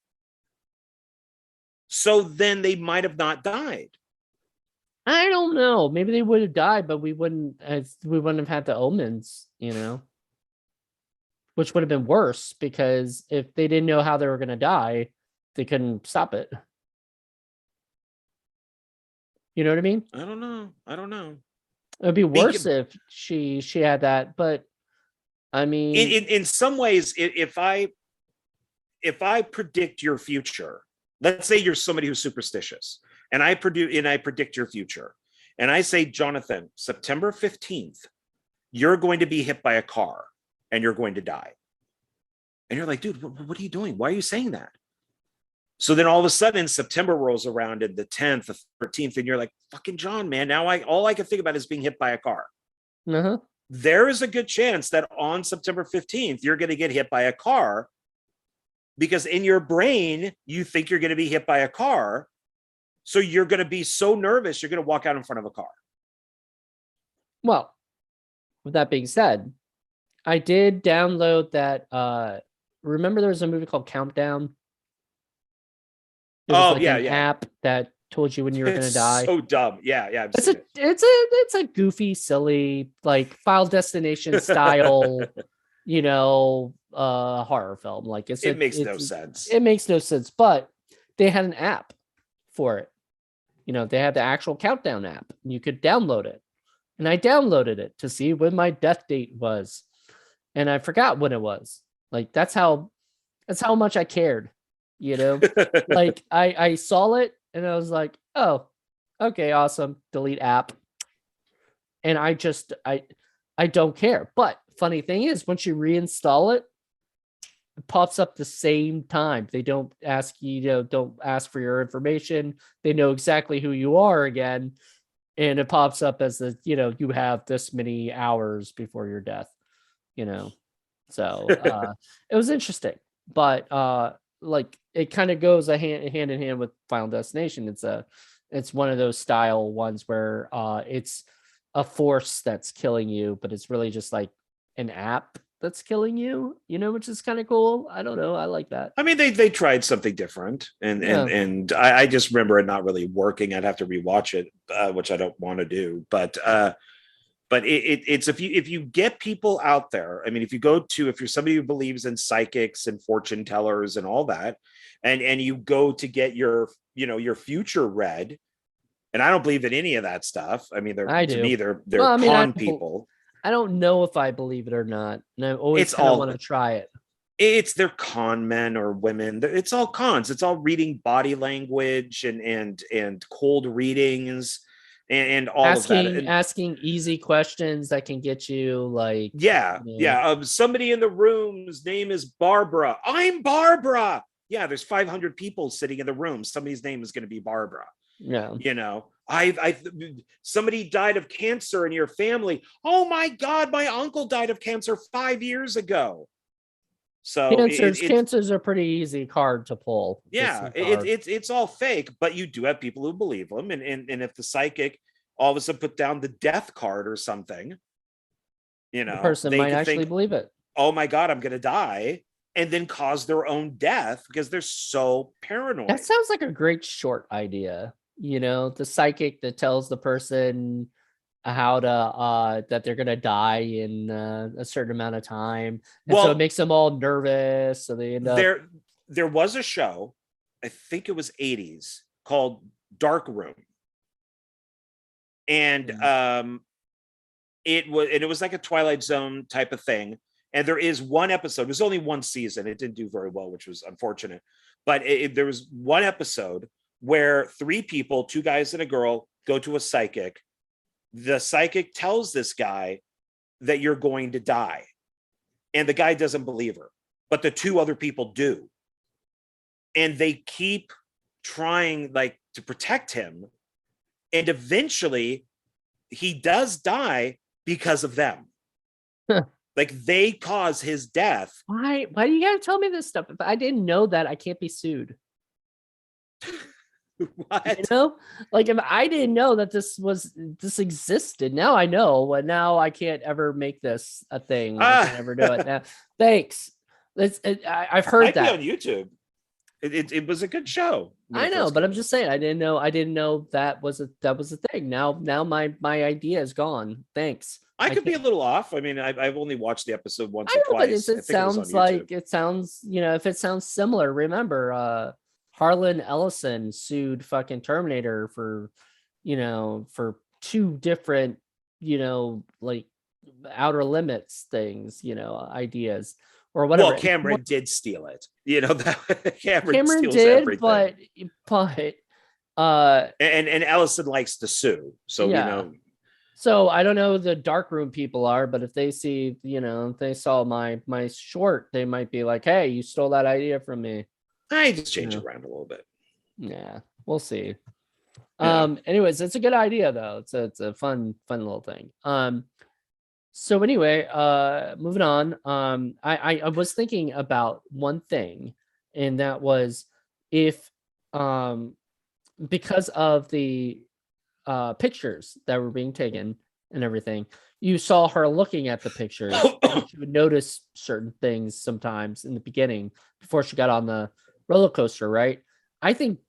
So then they might have not died. I don't know. Maybe they would have died, but we wouldn't have had the omens, which would have been worse, because if they didn't know how they were going to die, they couldn't stop it. You know what I mean? I don't know. It would be worse if she had that, but I mean, in some ways, if I if I predict your future, let's say you're somebody who's superstitious, and I predict your future, and I say, Jonathan, September 15th, you're going to be hit by a car and you're going to die. And you're like, dude, what are you doing? Why are you saying that? So then all of a sudden September rolls around, and the 10th, the 13th, and you're like, fucking John, man, now all I can think about is being hit by a car. Uh-huh. There is a good chance that on September 15th, you're going to get hit by a car, because in your brain, you think you're going to be hit by a car. So you're going to be so nervous, you're going to walk out in front of a car. Well, with that being said, I did download that. Remember there was a movie called Countdown? It was an app that told you when you were going to die. So dumb. Yeah. It's a goofy, silly, like Final Destination style, horror film. Like it makes no sense. It makes no sense, but they had an app for it. They had the actual Countdown app, and you could download it. And I downloaded it to see when my death date was, and I forgot when it was. Like that's how much I cared. Like I saw it and I was like, oh, okay, awesome. Delete app. And I don't care. But funny thing is, once you reinstall it, it pops up the same time. They don't ask don't ask for your information. They know exactly who you are again. And it pops up as you have this many hours before your death, So it was interesting. But like it kind of goes hand in hand with Final Destination. It's one of those style ones where it's a force that's killing you, but it's really just like an app that's killing you, which is kind of cool. I don't know. I like that. I mean, they tried something different, and I just remember it not really working. I'd have to rewatch it, which I don't want to do. But it's if you get people out there. I mean, if you're somebody who believes in psychics and fortune tellers and all that, and you go to get your future read, and I don't believe in any of that stuff. I mean, they're con people. I don't know if I believe it or not, and I always kind of want to try it. They're con men or women. It's all cons. It's all reading body language and cold readings and all of that. Asking easy questions that can get you like somebody in the room's name is Barbara. I'm Barbara. Yeah, there's 500 people sitting in the room. Somebody's name is going to be Barbara. Yeah. Somebody died of cancer in your family. Oh my God, my uncle died of cancer 5 years ago. So cancers are pretty easy card to pull. Yeah, it's all fake, but you do have people who believe them. And if the psychic all of a sudden put down the death card or something, the person might actually believe it. Oh my God, I'm going to die. And then cause their own death because they're so paranoid. That sounds like a great short idea. The psychic that tells the person how to that they're gonna die in a certain amount of time, and so it makes them all nervous. So they end up. There was a show, I think it was 80s, called Dark Room, and it was like a Twilight Zone type of thing. And there is one episode. It was only one season. It didn't do very well, which was unfortunate. But there was one episode where 3 people, 2 guys and a girl, go to a psychic. The psychic tells this guy that you're going to die. And the guy doesn't believe her. But the 2 other people do. And they keep trying to protect him. And eventually, he does die because of them. Like they cause his death. Why do you gotta tell me this stuff? If I didn't know that, I can't be sued. What? Like if I didn't know that this existed, now I know, and now I can't ever make this a thing. I can't ever do it now. Thanks. I've heard that on YouTube. It was a good show. I know, but I'm just saying I didn't know that was a thing. Now my idea is gone. Thanks. I could be a little off. I mean, I've only watched the episode once or twice. It sounds like if it sounds similar. Remember, Harlan Ellison sued fucking Terminator for 2 different, like Outer Limits things, ideas. or whatever. Well, Cameron did steal it. You know, that Cameron steals did, everything. but And Ellison likes to sue. So, yeah. you know. So I don't know who the darkroom people are, but if they see, if they saw my short, they might be like, "Hey, you stole that idea from me." I just change it around a little bit. Yeah, we'll see. Yeah. Anyways, it's a good idea though. It's a fun little thing. So anyway, moving on. I was thinking about one thing, and that was if because of the pictures that were being taken and everything, you saw her looking at the pictures. She would notice certain things sometimes in the beginning before she got on the roller coaster, right? I think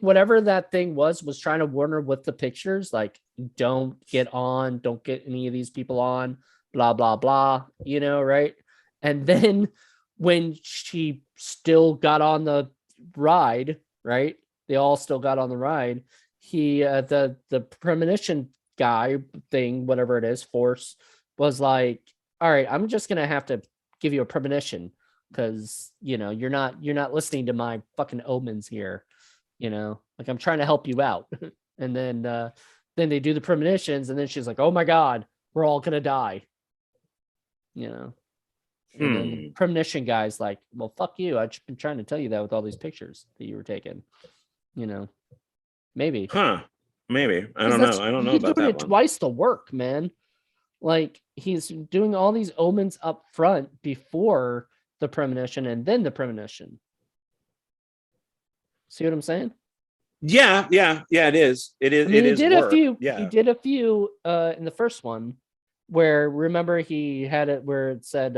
whatever that thing was trying to warn her with the pictures, like, don't get any of these people on, blah blah blah, right? And then when she still got on the ride, right? They all still got on the ride. He the premonition guy thing, whatever it is, force, was like, all right, I'm just gonna have to give you a premonition because you're not listening to my fucking omens here, like I'm trying to help you out. And then they do the premonitions, and then she's like, oh my god, we're all gonna die, and then the premonition guy's like, well, fuck you, I've been trying to tell you that with all these pictures that you were taking, maybe. Maybe. I don't know. I don't know about that one. Twice the work, man. Like, he's doing all these omens up front before the premonition and then the premonition. See what I'm saying? Yeah, it is. It is. I mean, he did a few in the first one, where, remember, he had it where it said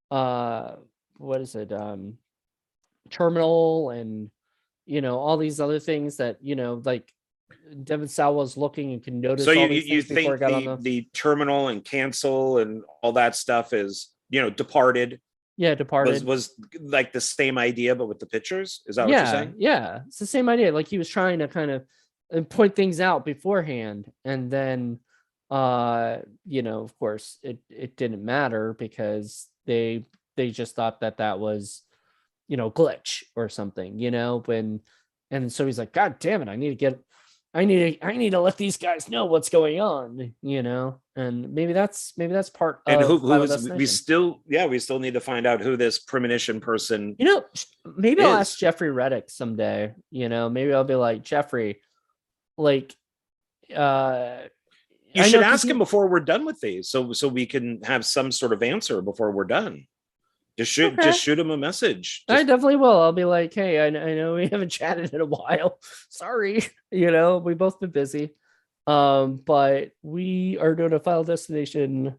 what is it, terminal, and all these other things that like Devon Sawa was looking and can notice. So all these you think the terminal and cancel and all that stuff is Departed? Yeah, Departed was like the same idea, but with the pictures. Is that what you're saying? Yeah, it's the same idea. Like, he was trying to kind of point things out beforehand, and then of course it didn't matter because they just thought that was glitch or something, and so he's like, god damn it, I need to let these guys know what's going on, and maybe that's part and of who is, we still need to find out who this premonition person maybe I'll ask Jeffrey Reddick someday. Maybe I'll be like, Jeffrey, like, you should ask him before we're done with these, so we can have some sort of answer before we're done. Just shoot him a message. I definitely will. I'll be like, hey, I know we haven't chatted in a while. Sorry, we both been busy. But we are doing a Final Destination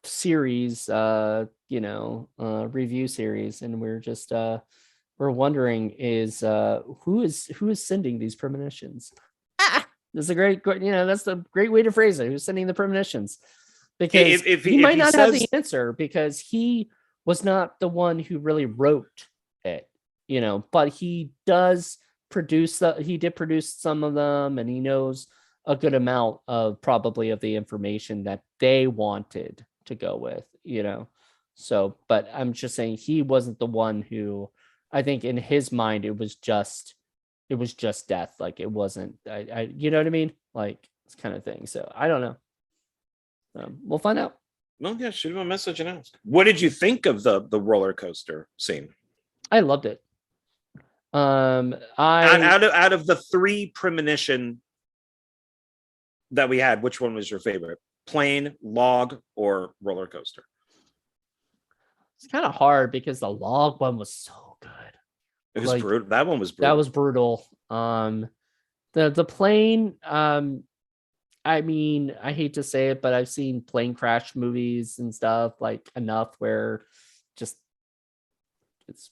series, review series, and we're just we're wondering is who is sending these premonitions. That's a great, that's a great way to phrase it. Who's sending the premonitions? Because he might not have the answer, because he was not the one who really wrote it, but he does he did produce some of them, and he knows a good amount of probably of the information that they wanted to go with, so, but I'm just saying he wasn't the one who, I think in his mind, it was just death. Like, it wasn't, I you know what I mean? Like, this kind of thing. So I don't know. We'll find out. Well, yeah, shoot him a message and ask. What did you think of the roller coaster scene? I loved it. Out of the three premonition that we had, which one was your favorite? Plane, log, or roller coaster? It's kind of hard because the log one was so good. It was brutal. That one was brutal. That was brutal. The plane, I mean, I hate to say it, but I've seen plane crash movies and stuff, like, enough where just it's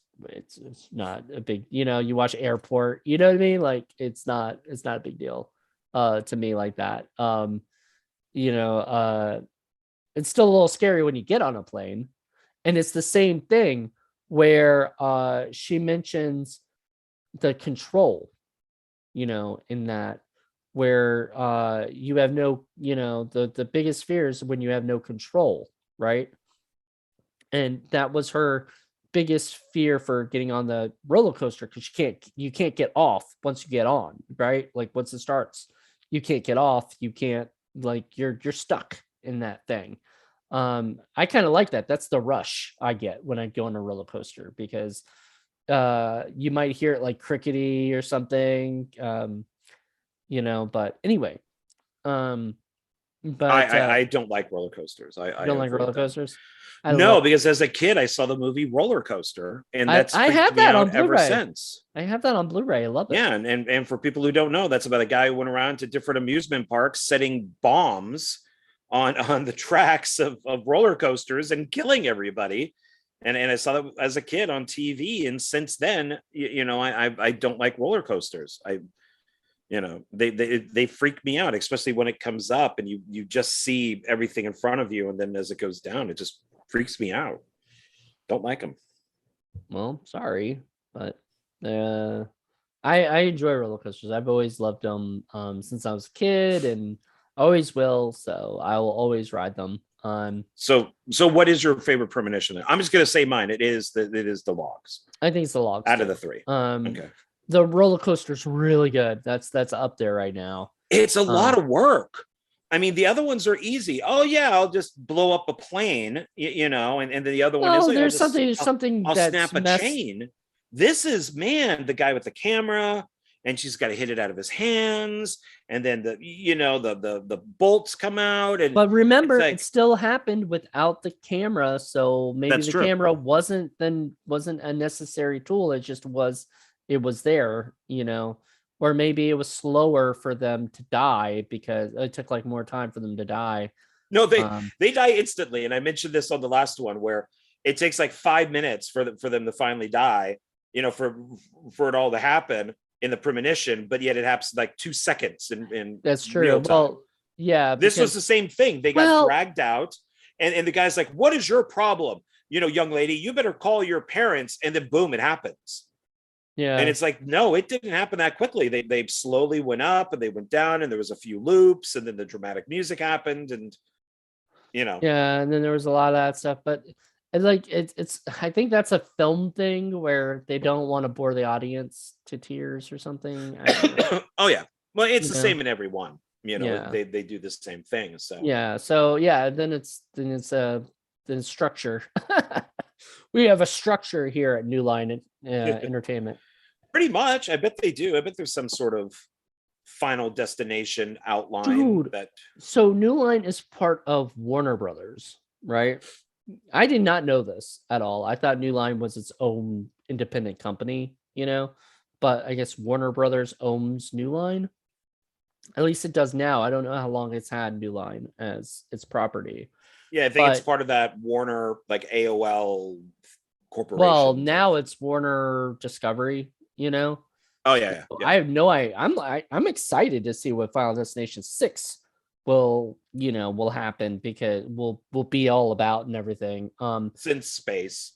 not a big, you watch Airport, you know what I mean? Like, it's not a big deal to me like that. It's still a little scary when you get on a plane. And it's the same thing where she mentions the control, in that where you have no, the biggest fear is when you have no control, right? And that was her biggest fear for getting on the roller coaster, because you can't get off once you get on, right? Like once it starts, you can't get off. You can't, like, you're stuck in that thing. I kind of like that. That's the rush I get when I go on a roller coaster, because you might hear it like crickety or something, but anyway, but I don't like roller coasters. you I don't like avoid roller them. coasters. No, because as a kid, I saw the movie Roller Coaster, and that's I freaked have me that on out ever Blu-ray. since. I have that on Blu-ray. I love it. Yeah, and for people who don't know, that's about a guy who went around to different amusement parks setting bombs on the tracks of roller coasters and killing everybody. And I saw that as a kid on TV, and since then, I don't like roller coasters. They freak me out, especially when it comes up and you just see everything in front of you, and then as it goes down, it just freaks me out. Don't like them. Well, sorry, but I enjoy roller coasters. I've always loved them since I was a kid, and always will. So I will always ride them. So what is your favorite premonition? I'm just gonna say mine. It is the logs. I think it's the logs out too. of the three. Okay. The roller coaster's really good. That's up there right now. It's a lot of work. I mean, the other ones are easy. Oh yeah, I'll just blow up a plane, and the other one is like, there's something I'll that's snap a chain. This is, man, the guy with the camera, and she's got to hit it out of his hands, and then the bolts come out. And but remember, it still happened without the camera, so maybe the camera wasn't a necessary tool. It just was. It was there, or maybe it was slower for them to die because it took like more time for them to die. No, they die instantly. And I mentioned this on the last one, where it takes like 5 minutes for them to finally die, for it all to happen in the premonition, but yet it happens like 2 seconds in that's true. Real time. Well, yeah, this was the same thing. They got dragged out, and the guy's like, "What is your problem? Young lady, you better call your parents." And then boom, it happens. Yeah. And it's like, no, it didn't happen that quickly. They slowly went up and they went down, and there was a few loops, and then the dramatic music happened, and yeah, and then there was a lot of that stuff. But it's I think that's a film thing where they don't want to bore the audience to tears or something. Oh yeah, well, it's the same in every one. They do the same thing. So then it's structure. We have a structure here at New Line Entertainment. Pretty much. I bet they do. I bet there's some sort of final destination outline. Dude, so New Line is part of Warner Brothers, right? I did not know this at all. I thought New Line was its own independent company, but I guess Warner Brothers owns New Line. At least it does now. I don't know how long it's had New Line as its property. Yeah, I think it's part of that Warner, like AOL corporation. Well, now it's Warner Discovery, Oh yeah. I have no idea. I'm excited to see what Final Destination 6 will happen, because we'll be all about and everything. It's in space.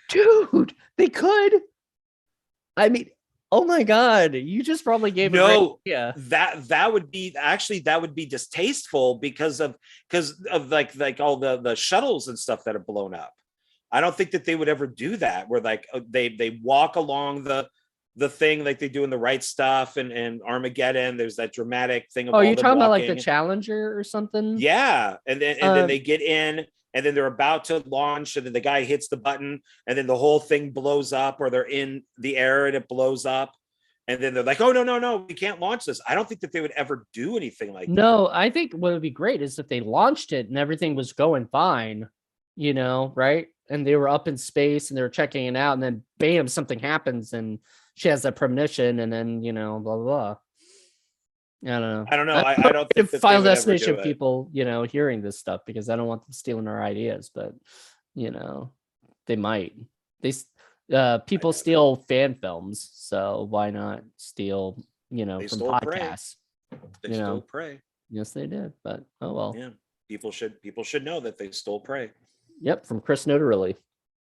Dude, they could. I mean, oh my god, you just probably gave that would be distasteful because of like all the shuttles and stuff that are blown up. I don't think that they would ever do that, where like they walk along the thing like they do in The Right Stuff and Armageddon. There's that dramatic thing of you're talking about like the Challenger or something? Yeah, and then they get in, and then they're about to launch, and then the guy hits the button, and then the whole thing blows up, or they're in the air and it blows up, and then they're like, "Oh no, we can't launch this." I don't think that they would ever do anything like that. No, I think what would be great is if they launched it and everything was going fine, right? And they were up in space and they were checking it out, and then bam, something happens and she has that premonition, and then blah blah blah. I don't know. I don't think that Final Destination people, hearing this stuff, because I don't want them stealing our ideas, but they might. People steal fan films, so why not steal, from podcasts? They stole Prey. Yes, they did. But oh well. Yeah, people should know that they stole Prey. Yep, from Chris Notarilli.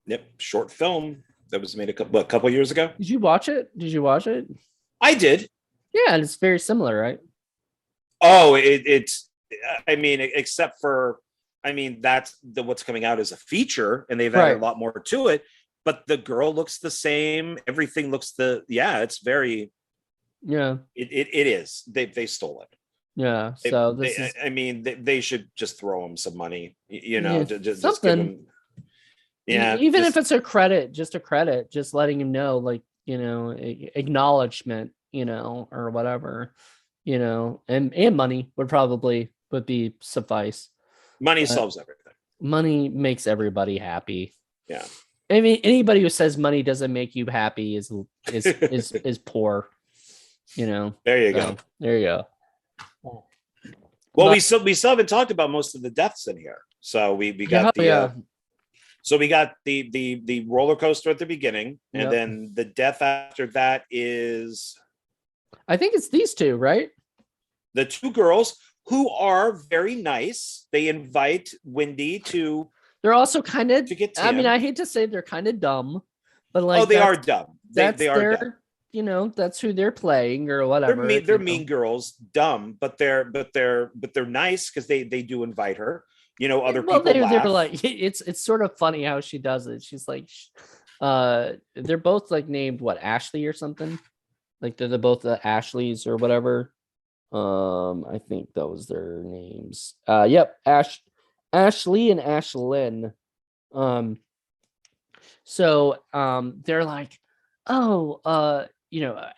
Yep, short film that was made a couple years ago. Did you watch it? I did. Yeah, and it's very similar, right? Oh, it's. I mean, except for, I mean, that's what's coming out as a feature, and they've added a Right. lot more to it. But the girl looks the same. Everything looks yeah. It's very. Yeah. It is. They stole it. Yeah. So this They is, I mean, they should just throw them some money. You know, yeah, just give something. them. Yeah, Even if just it's a credit, just a credit, just letting him know, like, acknowledgement, or whatever, and money would be suffice. money But solves everything. money makes everybody happy. Yeah. I mean, anybody who says money doesn't make you happy is poor. There you go. So there you go. Well, But we still haven't talked about most of the deaths in here. So we yeah, got the yeah, so we got the roller coaster at the beginning, and yep. then the death after that is I think it's these two, right? the two girls who are very nice. They invite Wendy They're also kind of. to get I mean, Tim. I hate to say they're kind of dumb, but Oh, like they are dumb. They that's are dumb. their. That's who they're playing or They're whatever. mean. They're mean girls, dumb, but they're nice because they do invite her. Other Well, people they're laugh. like it's sort of funny how she does it. She's like, they're both like named what, Ashley or something. Like they're both the Ashleys or whatever. I think that was their names. Yep, Ashley and Ashlyn. Um, they're like, oh,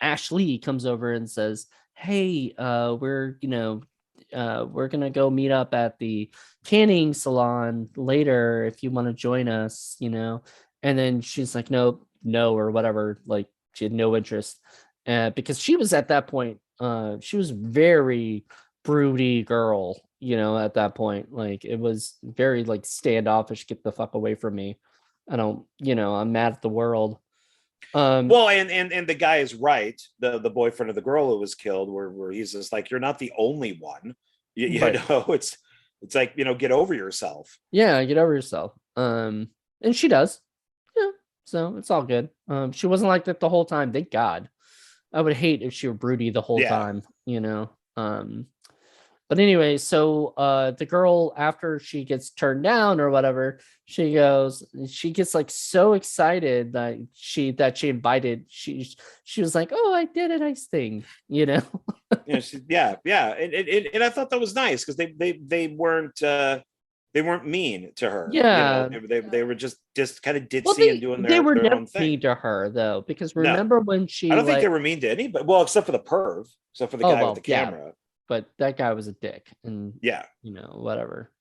Ashley comes over and says, hey, we're gonna go meet up at the canning salon later if you want to join us, and then she's like, no, or whatever, like she had no interest, because she was at that point, she was very broody girl, at that point, like it was very like standoffish, get the fuck away from me, I don't, I'm mad at the world. Well, and the guy is right. The boyfriend of the girl who was killed, where he's just like, you're not the only one. You Right. know, it's like, get over yourself. Yeah, get over yourself. And she does. Yeah. So it's all good. She wasn't like that the whole time. Thank God. I would hate if she were broody the whole Yeah. time. But anyway, so the girl, after she gets turned down or whatever, she gets like so excited that she invited, she was like, oh, I did a nice thing, Yeah. And I thought that was nice because they weren't mean to her. Yeah. They were just kind of Well, ditzy and doing they were their never own thing. mean to her though, because No, remember when I she don't think they like, were mean to anybody. Well, except for the perv, except for the oh guy with the well, yeah, camera. but that guy was a dick, and Yeah. whatever.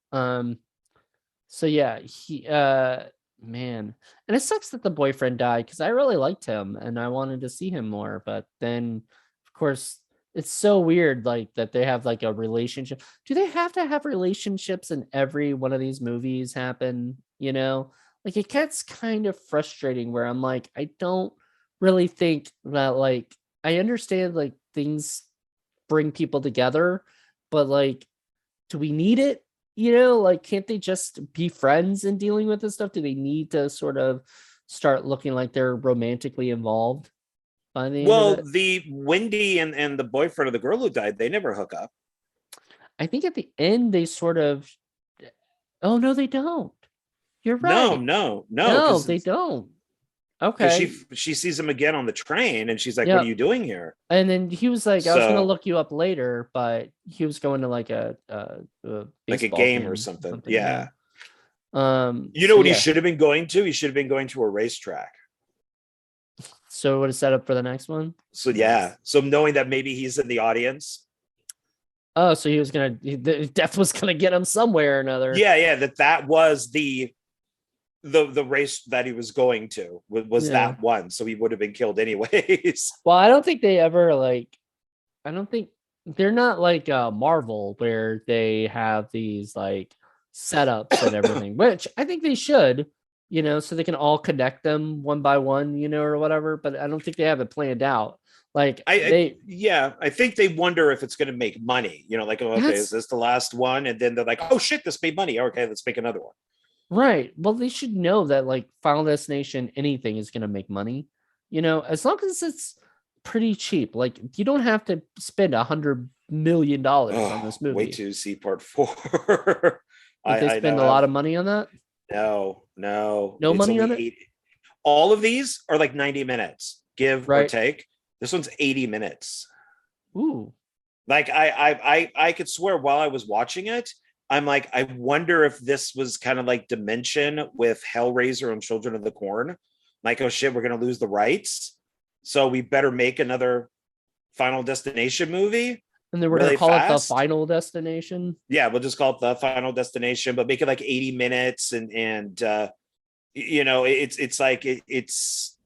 So yeah, he man, and it sucks that the boyfriend died because I really liked him and I wanted to see him more, but then of course it's so weird like that they have like a relationship. Do they have to have relationships in every one of these movies happen? Like it gets kind of frustrating where I'm like, I don't really think that, like, I understand like things bring people together, but like, do we need it? Like, can't they just be friends in dealing with this stuff? Do they need to sort of start looking like they're romantically involved by the end of Well, it? the Wendy and the boyfriend of the girl who died, they never hook up. I think at the end they sort of, oh no, they don't. You're No, right. no, no, No, because they don't. because Okay. she sees him again on the train, and she's like, "What are Yep. you doing here?" And then he was like, I was gonna So, look you up later, but he was going to like a like a baseball game or game or something. something. Yeah. Yeah. You know So what he yeah. should have been going to? He should have been going to a racetrack. So what is set up for the next one? So yeah. So knowing that maybe he's in the audience. Oh, so the death was gonna get him somewhere or another. Yeah. That was the race that he was going to was Yeah. that one. So he would have been killed anyways. Well, I don't think they ever like. I don't think they're not like Marvel where they have these like setups and everything, which I think they should. So they can all connect them one by one, or whatever. But I don't think they have it planned out. Like I think they wonder if it's going to make money. Like, oh, okay, is this the last one? And then they're like, oh shit, this made money. Okay, let's make another one. Right. Well, they should know that like Final Destination, anything is going to make money. As long as it's pretty cheap. Like you don't have to spend $100 million on this Wait movie. to see part 4. Did they I spend know. a lot of money on that? No, No it's money only on it? 8. All of these are like 90 minutes, give or Right. take. This one's 80 minutes. Ooh. Like I could swear while I was watching it, I'm like, I wonder if this was kind of like Dimension with Hellraiser and Children of the Corn. Like, oh shit, we're gonna lose the rights, so we better make another Final Destination movie And then we're really gonna call it the fast. Final Destination. Yeah, we'll just call it the Final Destination, but make it like 80 minutes, and it's like it's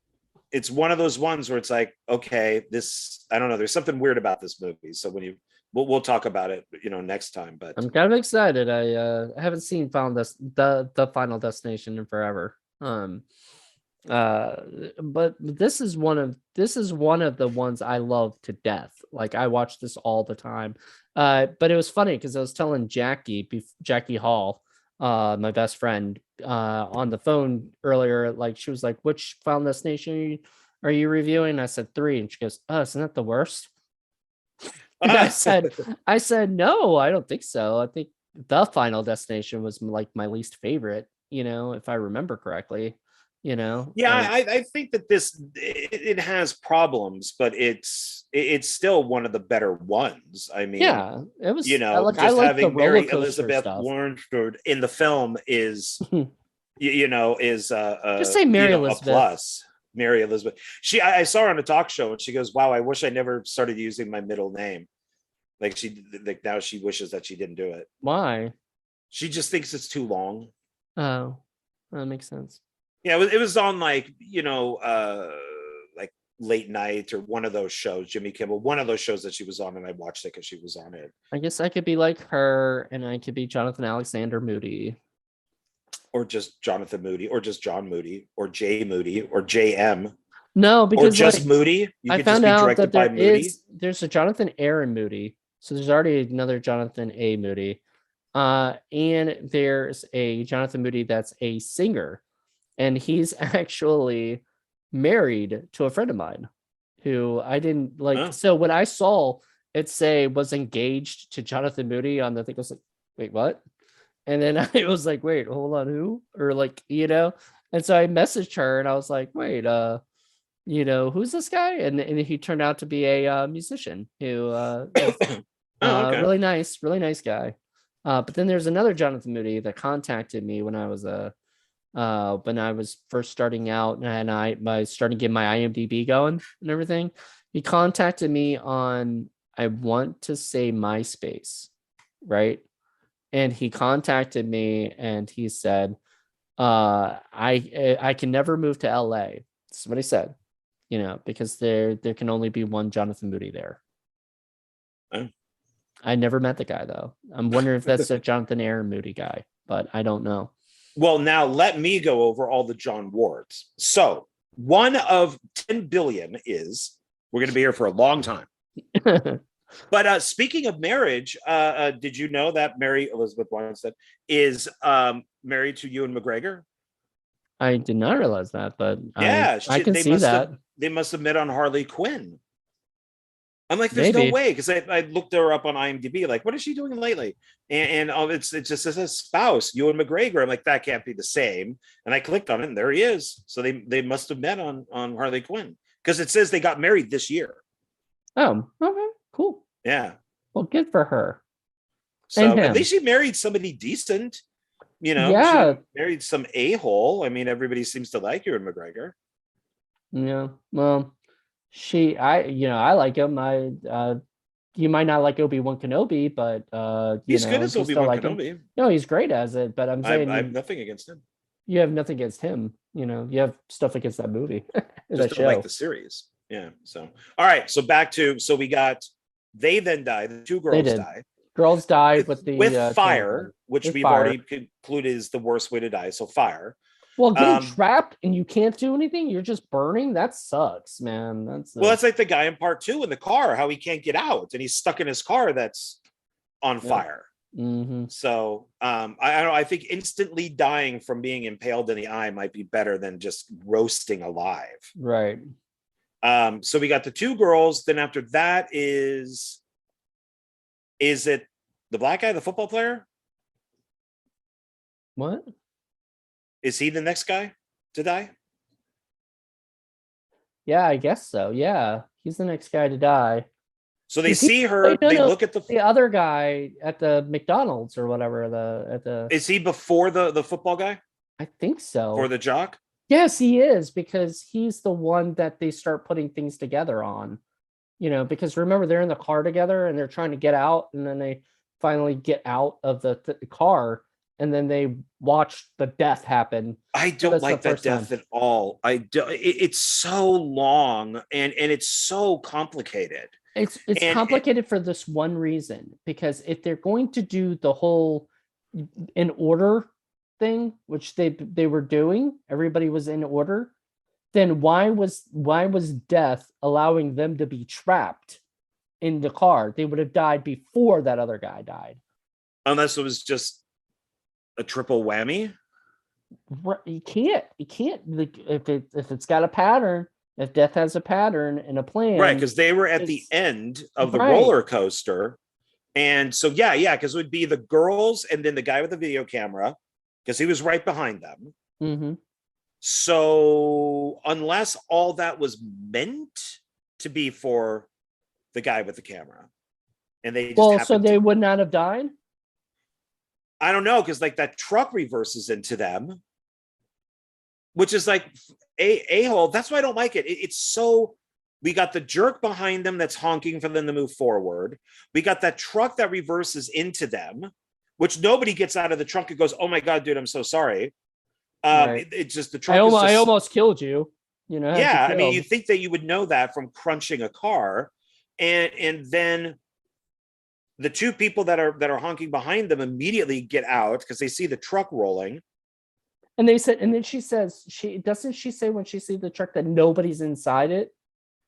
one of those ones where it's like, okay, this, I don't know, there's something weird about this movie. So when we'll talk about it, next time. But I'm kind of excited. I haven't seen the Final Destination in forever. But this is one of the ones I love to death. Like I watch this all the time. But it was funny because I was telling Jackie Hall, my best friend, on the phone earlier. Like she was like, "Which Final Destination are you reviewing?" I said 3, and she goes, "Oh, isn't that the worst?" And I said, "No, I don't think so. I think the Final Destination was like my least favorite. If I remember correctly." yeah, like, I think that it has problems, but it's still one of the better ones. I mean, yeah, it was. I just like the having roller Mary coaster Elizabeth stuff. Warren in the film is is Just say Mary a Elizabeth. plus. Mary Elizabeth. I saw her on a talk show and she goes, "Wow, I wish I never started using my middle name." Like now she wishes that she didn't do it. Why? She just thinks it's too long. Oh, that makes sense. Yeah, it was on like like late night or one of those shows, Jimmy Kimmel, one of those shows that she was on, and I watched it because she was on it. I guess I could be like her, and I could be Jonathan Alexander Moody, or just Jonathan Moody, or just John Moody, or Jay Moody, or JM. No, because or just Moody. I found out that there's a Jonathan Aaron Moody, so there's already another Jonathan A. Moody, and there's a Jonathan Moody that's a singer, and he's actually married to a friend of mine who I didn't like. Oh. So when I saw it say was engaged to Jonathan Moody on the thing, I was like, wait, what? And then I was like, wait, hold on, who? Or like, and so I messaged her and I was like, wait, who's this guy? And he turned out to be a musician who Okay. really nice guy. But then there's another Jonathan Moody that contacted me when I was first starting out, and I started getting my IMDb going and everything. He contacted me on, I want to say, MySpace, right? And he contacted me and he said, I can never move to LA. This is what he said, because there can only be one Jonathan Moody there. Oh. I never met the guy though. I'm wondering if that's a Jonathan Aaron Moody guy, but I don't know. Well, now let me go over all the John Wards. So one of 10 billion is, we're going to be here for a long time. But speaking of marriage, did you know that Mary Elizabeth Winstead is married to Ewan McGregor? I did not realize that, but yeah, I can see that. They must have met on Harley Quinn. I'm like, there's Maybe. no way, because I looked her up on IMDb, like, what is she doing lately? And it just says a spouse, Ewan McGregor. I'm like, that can't be the same. And I clicked on it, and there he is. So they must have met on Harley Quinn, because it says they got married this year. Oh, okay, cool. Yeah. Well, good for her. So at least she married somebody decent. Yeah. She married some a-hole. I mean, everybody seems to like Ewan McGregor. Yeah. Well, I like him. You might not like Obi-Wan Kenobi, but he's good as Obi-Wan Kenobi. No, he's great as it, but I'm saying I have nothing against him. You have nothing against him. You have stuff against that movie. Just don't like the series. Yeah. So all right. So we got, they then die. The 2 girls die. Girls died with fire, which we've already concluded is the worst way to die. So fire. Well, getting trapped and you can't do anything, you're just burning. That sucks, man. That's like the guy in part 2 in the car, how he can't get out and he's stuck in his car that's on fire. Mm-hmm. So I don't know. I think instantly dying from being impaled in the eye might be better than just roasting alive. Right. So we got the two girls. Then after that is it the black guy, the football player? What? Is he the next guy to die? Yeah, I guess so. Yeah, he's the next guy to die. So they Is he? see her, Wait, no, they no. look at The other guy at the McDonald's or whatever. is he before the football guy? I think For so. the jock? Yes, he is, because he's the one that they start putting things together on. Because remember, they're in the car together and they're trying to get out, and then they finally get out of the car, and then they watch the death happen. I So don't that's the like that first time. death at all. I do, it's so long and it's so complicated. It's And complicated for this one reason, because if they're going to do the whole in order thing, which they were doing, everybody was in order, then why was death allowing them to be trapped in the car? They would have died before that other guy died. unless it was just a triple whammy. You can't like, if it's got a pattern, if death has a pattern and a Right, plan. because they were at the It's end of the right. roller coaster. And so yeah, because it would be the girls and then the guy with the video camera, because he was right behind them. Mm-hmm. So unless all that was meant to be for the guy with the camera, and they just Well, so happened they to, would not have died. I don't know, because like that truck reverses into them, which is like a hole. That's why I don't like it. It's so, we got the jerk behind them that's honking for them to move forward. We got that truck that reverses into them, which nobody gets out of the trunk and goes, "Oh my god, dude, I'm so sorry." Right. It's just the I truck is almost, I just, almost killed you. Had you yeah. I mean, you killed. think that you would know that from crunching a car, and then the two people that are honking behind them immediately get out because they see the truck rolling. And they said, and then she says, she say when she sees the truck that nobody's inside it?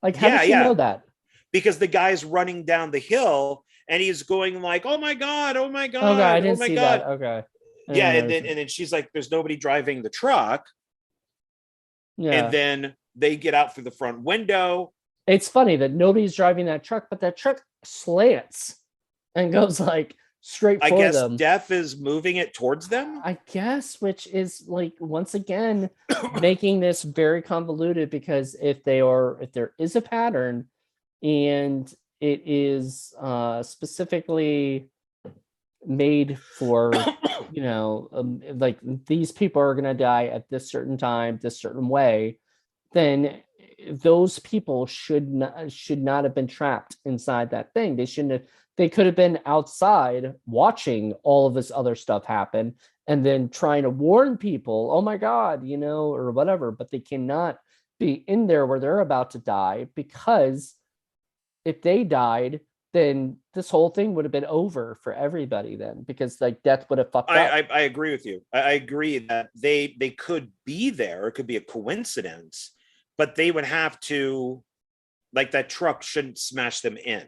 Like, how Yeah, does she know yeah, that? because the guy's running down the hill and he's going like, "Oh my god, oh my Okay, I god, oh didn't my see that. god." Okay. I Yeah, didn't and notice then it. and then she's like, "There's nobody driving the truck," and Yeah. then they get out through the front window. It's funny that nobody's driving that truck, but that truck slants and goes like straight I for guess them. Death is moving it towards them. I guess, which is like once again making this very convoluted, because if there is a pattern and it is specifically made for like these people are going to die at this certain time, this certain way, then those people should not have been trapped inside that thing. They shouldn't have. They could have been outside watching all of this other stuff happen and then trying to warn people, oh my god, or whatever, but they cannot be in there where they're about to die, because if they died, then this whole thing would have been over for everybody then, because like death would have fucked up. I agree with you. I agree that they could be there. It could be a coincidence, but they would have to, like, that truck shouldn't smash them in.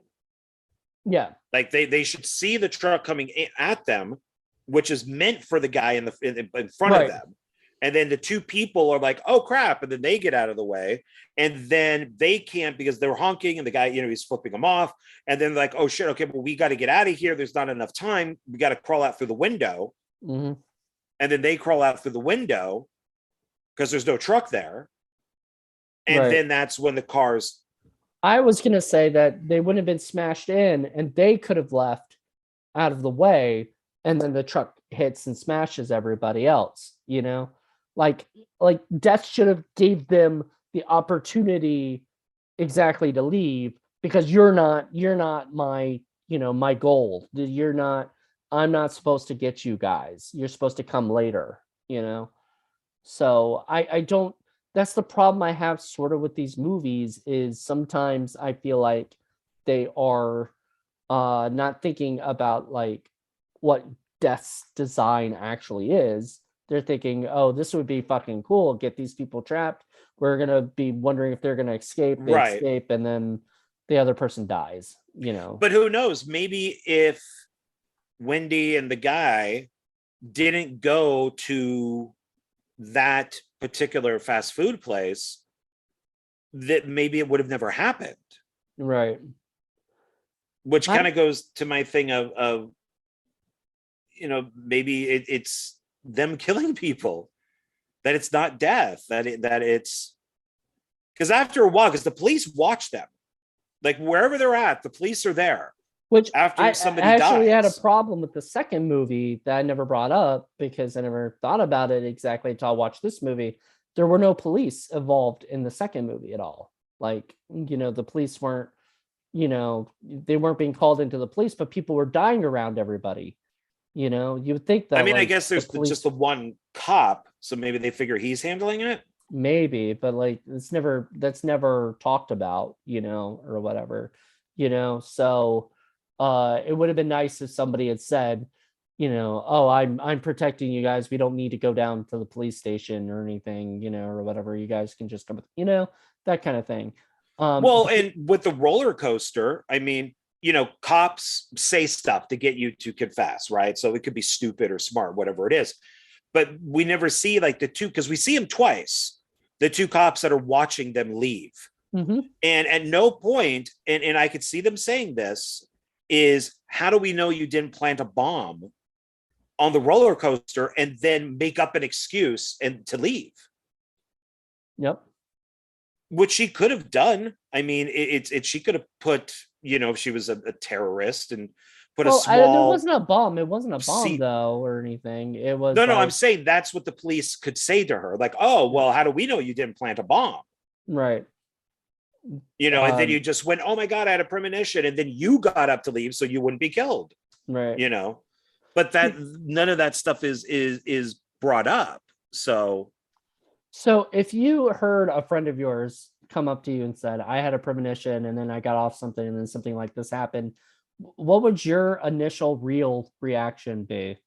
Yeah. Like they should see the truck coming at them, which is meant for the guy in front of Right. them. And then the two people are like, "Oh crap," and then they get out of the way, and then they can't because they're honking, and the guy, he's flipping them off, and then like, "Oh shit, okay, well we got to get out of here. There's not enough time. We got to crawl out through the window," Mm-hmm. and then they crawl out through the window because there's no truck there, and Right. then that's when the cars. I was going to say that they wouldn't have been smashed in and they could have left out of the way, and then the truck hits and smashes everybody else, like death should have gave them the opportunity exactly to leave, because you're not my goal. I'm not supposed to get you guys. You're supposed to come later, so I don't. That's the problem I have sort of with these movies, is sometimes I feel like they are not thinking about like what death's design actually is. They're thinking, oh, this would be fucking cool, get these people trapped, we're gonna be wondering if they're gonna escape, they Right. escape, and then the other person dies. But who knows? Maybe if Wendy and the guy didn't go to that particular fast food place, that maybe it would have never happened. Right. Which I kind of goes to my thing of maybe it's them killing people, that it's not death, that it's because after a while, because the police watch them, like wherever they're at, the police are there. Which After somebody I actually had a dies. problem with the second movie that I never brought up because I never thought about it exactly until I watched this movie. There were no police involved in the second movie at all. Like, the police weren't, they weren't being called into the police, but people were dying around everybody. You would think that, I mean, I like, guess there's police, just the one cop, so maybe they figure he's handling it. maybe, but like that's never talked about, or whatever, so it would have been nice if somebody had said, oh, I'm protecting you guys, we don't need to go down to the police station or anything, or whatever, you guys can just come, that kind of thing. Well, and with the roller coaster, I mean, cops say stuff to get you to confess, right? So it could be stupid or smart, whatever it is, but we never see like the two, because we see them twice, the two cops that are watching them leave. mm-hmm. And at no point, and I could see them saying this, is how do we know you didn't plant a bomb on the roller coaster and then make up an excuse and to leave? Yep. Which she could have done. I mean, she could have put, if she was a terrorist, and put a small. It wasn't a bomb. It wasn't a bomb though, or anything. It was no. I'm saying that's what the police could say to her, like, "Oh, well, how do we know you didn't plant a bomb?" Right. And then you just went, "Oh my God, I had a premonition," and then you got up to leave so you wouldn't be killed. Right. But that none of that stuff is brought up. So if you heard a friend of yours come up to you and said, I had a premonition and then I got off something and then something like this happened, what would your initial real reaction be?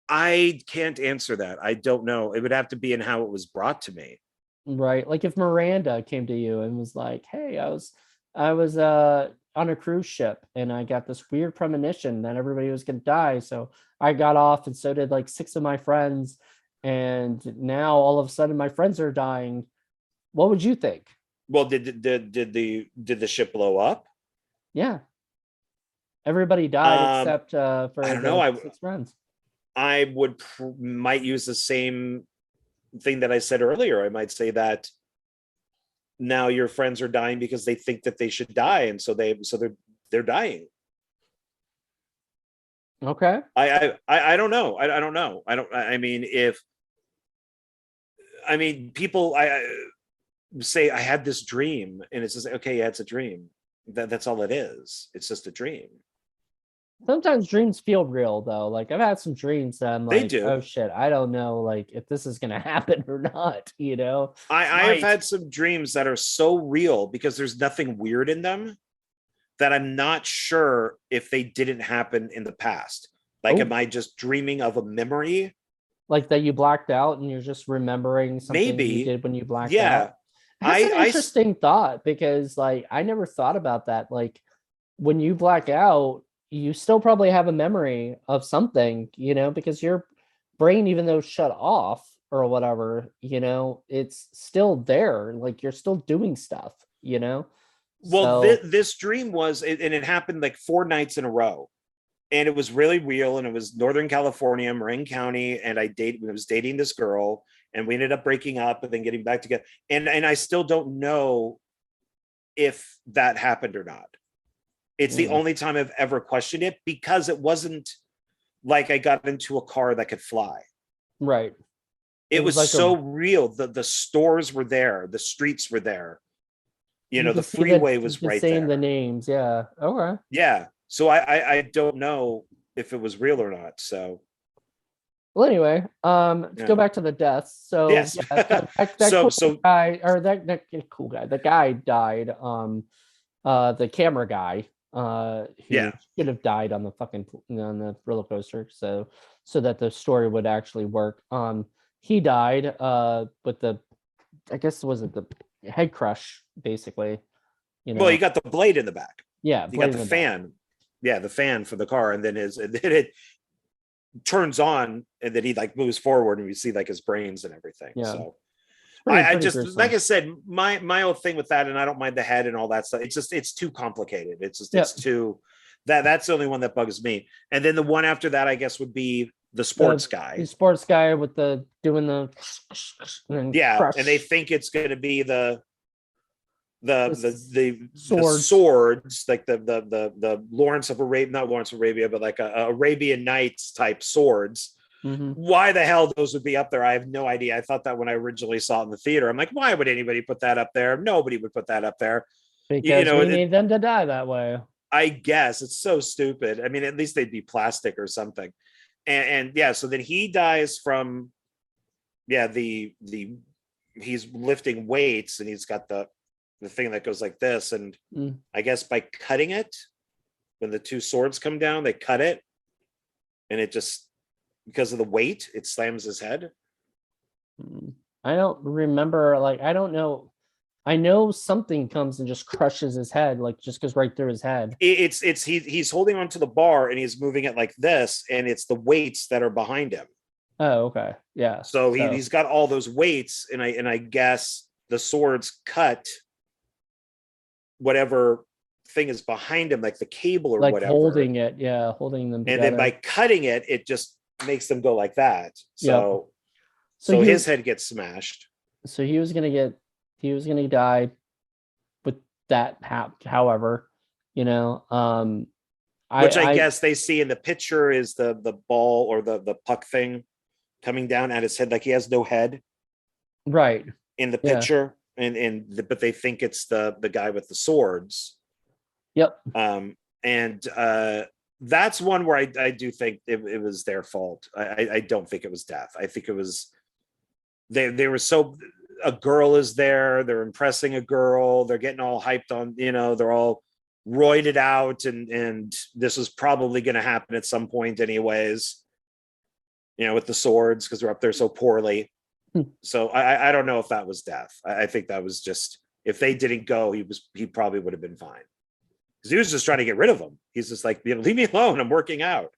I can't answer that. I don't know. It would have to be in how it was brought to me. Right. Like if Miranda came to you and was like, hey, I was on a cruise ship and I got this weird premonition that everybody was going to die. So I got off and so did like 6 of my friends. And now all of a sudden my friends are dying. What would you think? Well, did the ship blow up? Yeah. Everybody died except for I don't know. 6 friends. I might use the same thing that I said earlier. I might say that now your friends are dying because they think that they should die, and so they're dying. Okay. I don't know. I don't know. I mean, people I say I had this dream, and it's just okay. Yeah, it's a dream. That's all it is. It's just a dream. Sometimes dreams feel real though. Like I've had some dreams that I'm like, They do. oh shit, I don't know like if this is gonna happen or not, I've had some dreams that are so real because there's nothing weird in them that I'm not sure if they didn't happen in the past. Like, am I just dreaming of a memory? Like that you blacked out and you're just remembering something you did when you blacked out? That's an interesting thought because like I never thought about that. Like when you black out, you still probably have a memory of something, because your brain, even though shut off or whatever, it's still there. Like you're still doing stuff, Well, this dream was, and it happened like 4 nights in a row, and it was really real. And it was Northern California, Marin County. And I was dating this girl, and we ended up breaking up and then getting back together. And I still don't know if that happened or not. It's the only time I've ever questioned it because it wasn't like I got into a car that could fly. Right. It was like so real. The stores were there. The streets were there. The freeway was right there. Saying the names. Yeah. Okay. Yeah. So I don't know if it was real or not. So. Well, anyway, let's go back to the deaths. So yes. Yeah, that cool guy. The guy died. The camera guy. Who should have died on the on the roller coaster, so that the story would actually work. He died with the, I guess, was it the head crush, basically? Well, he got the blade in the back. Yeah, he got the fan. Back. Yeah, the fan for the car, and then it turns on, and then he like moves forward, and we see like his brains and everything. Yeah. So, I pretty just, gruesome. like I said, my old thing with that, and I don't mind the head and all that stuff. It's too complicated. It's too, that's the only one that bugs me. And then the one after that, I guess, would be the sports The guy. sports guy with the doing the and Yeah, crush and they think it's going to be the swords. swords, like the Lawrence of Arabia, not Lawrence of Arabia, but like a Arabian Nights type swords. Mm-hmm. Why the hell those would be up there, I have no idea. I thought that when I originally saw it in the theater. I'm like, why would anybody put that up there? Nobody would put that up there. Because we need them to die that way. I guess it's so stupid. I mean, at least they'd be plastic or something. And yeah, so then he dies from, yeah, the he's lifting weights and he's got the thing that goes like this. And I guess by cutting it, when the two swords come down, they cut it, and it just, because of the weight, it slams his head. I don't remember, like, I don't know. I know something comes and just crushes his head, like just goes right through his head. He's holding onto the bar and he's moving it like this, and it's the weights that are behind him. Oh, okay. Yeah. So he's got all those weights, and I guess the swords cut whatever thing is behind him, like the cable or like whatever. Holding it, yeah, holding them together. And then by cutting it, it just makes them go like that. So his head gets smashed. So he was gonna die with that. However, you know, which I guess they see in the picture is the ball or the puck thing coming down at his head, like he has no head, right, in the picture. But they think it's the guy with the swords. Yep. And that's one where I do think it was their fault. I don't think it was death. I think it was they were so, a girl is there, they're impressing a girl, they're getting all hyped on, they're all roided out, and this was probably going to happen at some point anyways, with the swords, because they're up there so poorly. So I don't know if that was death. I think that was just, if they didn't go, he probably would have been fine, because he was just trying to get rid of them. He's just like, leave me alone, I'm working out.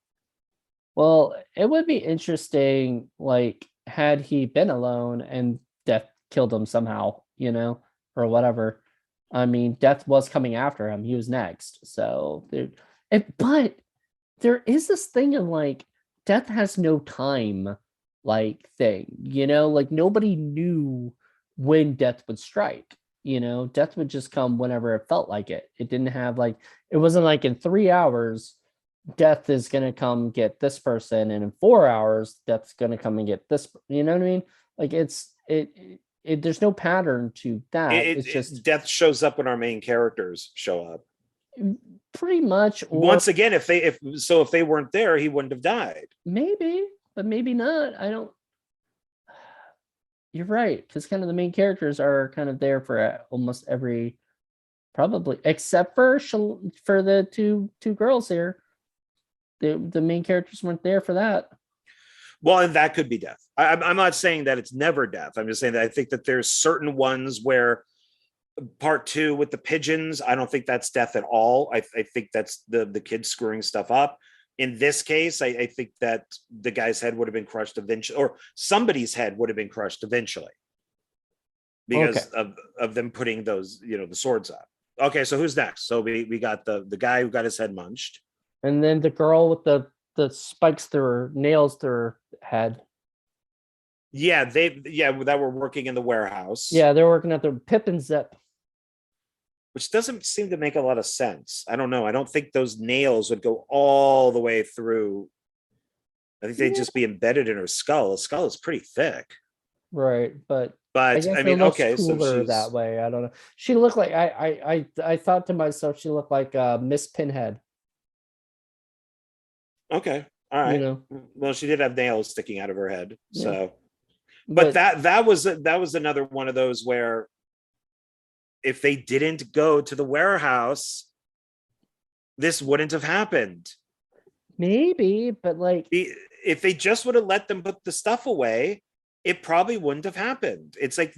Well, it would be interesting, like, had he been alone and death killed him somehow, or whatever. I mean, death was coming after him. He was next. So but there is this thing of, like, death has no time, like, thing, like, nobody knew when death would strike. Death would just come whenever it felt like it. It didn't have, like, it wasn't like in 3 hours death is going to come get this person, and in 4 hours death's going to come and get this, you know what I mean? Like, there's no pattern to that. It's just death shows up when our main characters show up, pretty much. Once again, if they weren't there, he wouldn't have died. Maybe, but maybe not. You're right, because kind of the main characters are kind of there for almost every, probably, except for the two girls here. The main characters weren't there for that. Well, and that could be death. I'm not saying that it's never death. I'm just saying that I think that there's certain ones where, part 2 with the pigeons, I don't think that's death at all. I think that's the kids screwing stuff up. In this case, I think that the guy's head would have been crushed eventually, or somebody's head would have been crushed eventually, because of them putting those, the swords up. Okay, so who's next? So we got the guy who got his head munched. And then the girl with the spikes through her, nails through her head. Yeah, that were working in the warehouse. Yeah, they're working at the Pip and Zip. Which doesn't seem to make a lot of sense. I don't know. I don't think those nails would go all the way through. I think they'd just be embedded in her skull. The skull is pretty thick. Right, but I mean, okay, so she's that way. I don't know. She looked like, I thought to myself, she looked like Miss Pinhead. Okay, all right. Well, she did have nails sticking out of her head, so. But that was another one of those where, if they didn't go to the warehouse, this wouldn't have happened. Maybe, but, like, if they just would have let them put the stuff away, it probably wouldn't have happened. It's like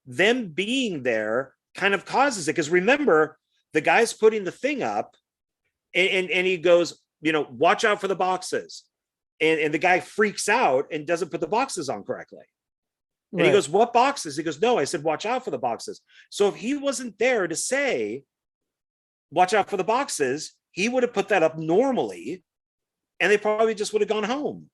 them being there kind of causes it. Because remember, the guy's putting the thing up, and he goes, watch out for the boxes. And the guy freaks out and doesn't put the boxes on correctly. And he Right. goes, what boxes? He goes, no. I said, watch out for the boxes. So if he wasn't there to say, watch out for the boxes, he would have put that up normally, and they probably just would have gone home.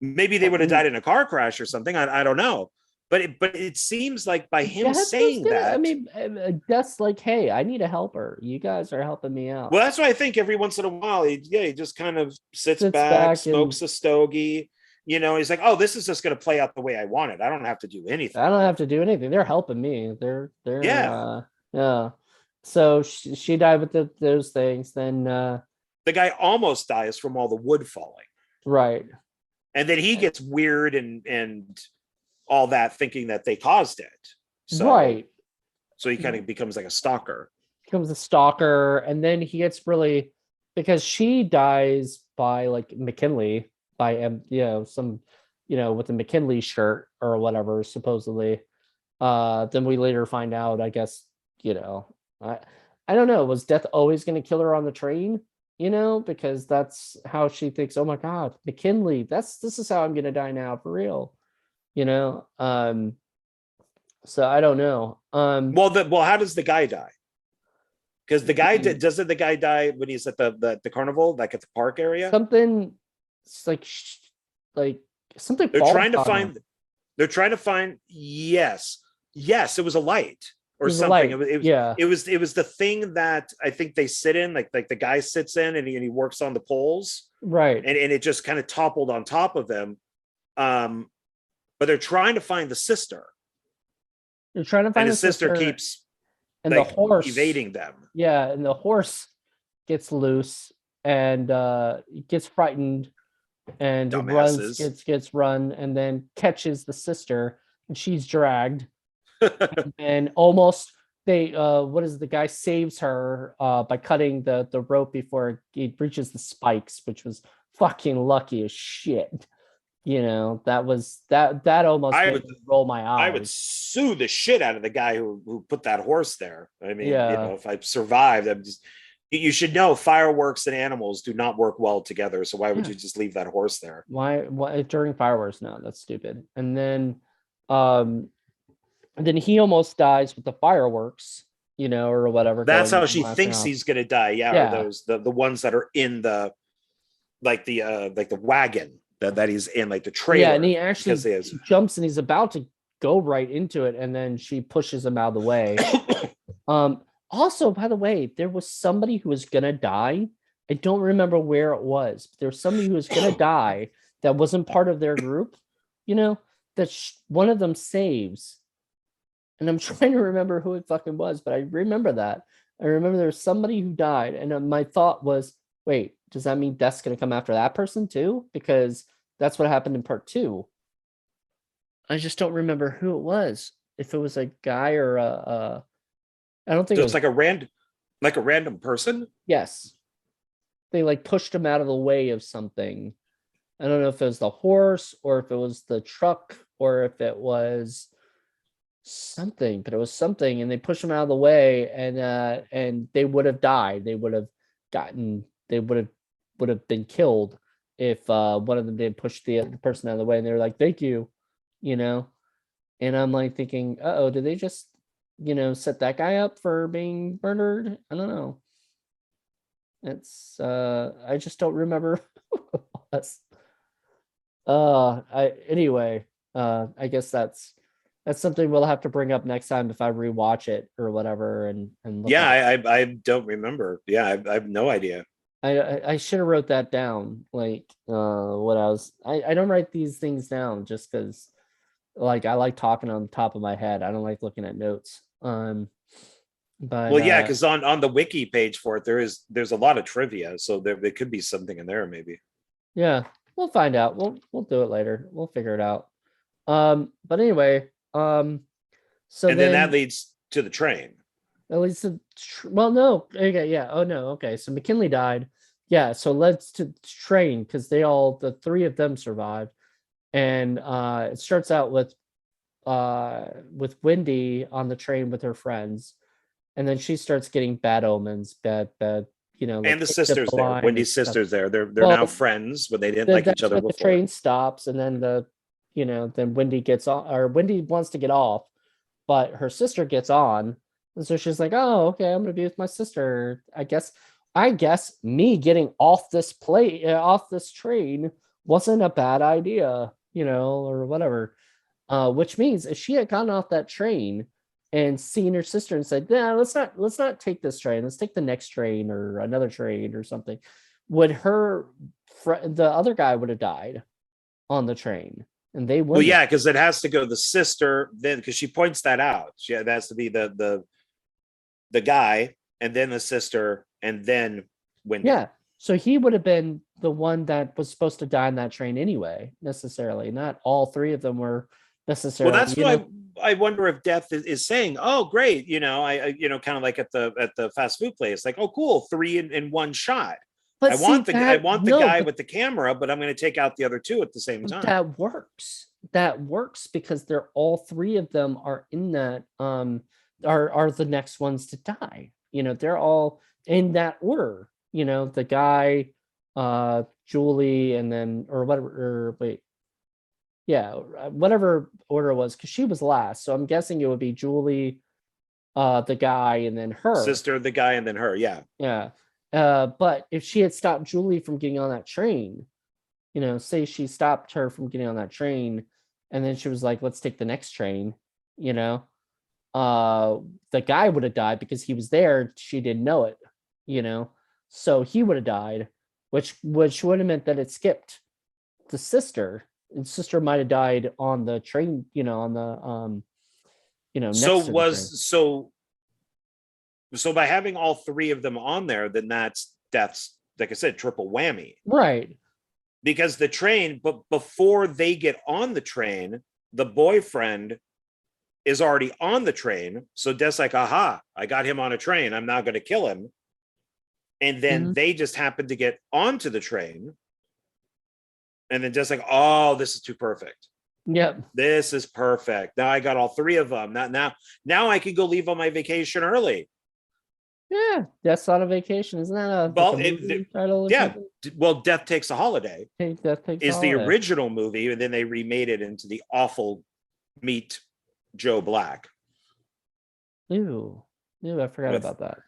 Maybe they would have died in a car crash or something. I don't know. But it seems like by him saying that, I mean, that's like, hey, I need a helper. You guys are helping me out. well, that's what I think. Every once in a while, he just kind of sits back, back smokes a stogie. You know, he's like, oh, this is just going to play out the way I want it. I don't have to do anything. I don't have to do anything. They're helping me. Yeah. Yeah. So she died with those things. Then The guy almost dies from all the wood falling. right. And then he gets weird and all that, thinking that they caused it. So, Right. So he kind of becomes like a stalker. Becomes a stalker, and then he gets really, because she dies by like McKinley, by some with the McKinley shirt or whatever, supposedly. Then we later find out, I guess, I don't know, was Death always going to kill her on the train? Because that's how she thinks, oh my god, McKinley, this is how I'm going to die now, for real. So I don't know. Well, how does the guy die? Because the guy doesn't the guy die when he's at the carnival, like at the park area? Something, it's like something. They're trying to find. Yes, it was a light or something. It was the thing that I think they sit in, like the guy sits in and he works on the poles, right? And it just kind of toppled on top of them. But they're trying to find the sister. They're trying to find the sister keeps and the horse evading them. Yeah, and the horse gets loose and gets frightened and gets run, and then catches the sister, and she's dragged. and almost the guy saves her by cutting the rope before it reaches the spikes, which was fucking lucky as shit. That almost made me roll my eyes. I would sue the shit out of the guy who put that horse there. I mean, if I survived, you should know fireworks and animals do not work well together. So why would you just leave that horse there? Why during fireworks? No, that's stupid. And then he almost dies with the fireworks, or whatever. That's how she thinks he's gonna die. Yeah. Or those the ones that are in the wagon that he's in, like the trailer. Yeah, and he actually jumps and he's about to go right into it, and then she pushes him out of the way. Also, by the way, there was somebody who was gonna die. I don't remember where it was, but there was somebody who was gonna die that wasn't part of their group, that one of them saves. And I'm trying to remember who it fucking was, but I remember that. I remember there was somebody who died, and my thought was, wait, does that mean Death's gonna come after that person too? Because that's what happened in part 2. I just don't remember who it was. If it was a guy or I don't think so. It's like a random person. Yes, they like pushed him out of the way of something. I don't know if it was the horse or if it was the truck or if it was something, but it was something, and they pushed him out of the way, and they would have died. They would have been killed if one of them didn't push the person out of the way, and they were like, thank you, and I'm like thinking, did they just set that guy up for being murdered? I don't know. It's I just don't remember who it was. I guess that's something we'll have to bring up next time if I rewatch it or whatever. And I don't remember. Yeah, I have no idea. I should have wrote that down. Like what I don't write these things down just because like I like talking on the top of my head. I don't like looking at notes. But because on the wiki page for it there's a lot of trivia, so there could be something in there maybe. Yeah, we'll find out. We'll do it later. We'll figure it out. But anyway, so then that leads to the train. At least no. Okay, yeah. Oh no. Okay, so McKinley died. Yeah, so let's to train because the 3 of them survived, and it starts out with Wendy on the train with her friends, and then she starts getting bad omens, bad. And the sisters there. Wendy's sisters there. They're now friends, but they didn't like each other before. The train stops, and then the then Wendy gets on, or Wendy wants to get off, but her sister gets on. And so she's like, oh, okay, I'm gonna be with my sister. I guess me getting off this off this train wasn't a bad idea, or whatever. Which means if she had gotten off that train and seen her sister and said, "Yeah, let's not take this train. Let's take the next train or another train or something," would the other guy would have died on the train, and they Well, wouldn't. yeah, because it has to go the sister then, because she points that out. That has to be the guy, and then the sister, and then Wendy. Yeah. So he would have been the one that was supposed to die on that train anyway, necessarily. Not all three of them were Well, necessarily. that's why I wonder if Death is saying, "Oh, great," I kind of like at the fast food place, like, "Oh, cool, three in one shot." But I see, want the guy with the camera, but I'm going to take out the other two at the same time. that works. That works because they're all three of them are in that are the next ones to die. They're all in that order. The guy, Julie, and then or whatever. Or wait, yeah, whatever order it was, because she was last. So I'm guessing it would be Julie, the guy, and then her sister, the guy, and then her. Yeah. Yeah. But if she had stopped Julie from getting on that train, say she stopped her from getting on that train, and then she was like, let's take the next train, the guy would have died because he was there. She didn't know it, so he would have died, which would have meant that it skipped the sister. And sister might have died on the train, on the next So to the train. So by having all three of them on there, then that's like I said, triple whammy. Right. Because the train, but before they get on the train, the boyfriend is already on the train. So Death's like, aha, I got him on a train. I'm not going to kill him. And then they just happen to get onto the train. And then Death's like, oh, this is too perfect. Yep. This is perfect. Now I got all three of them. Now I can go leave on my vacation early. Yeah, Death's on a Vacation. Isn't that a movie title? Yeah. Well, Death Takes a Holiday Death Takes is a the Holiday. original movie, and then they remade it into the awful Meet Joe Black. Ew, I forgot about that.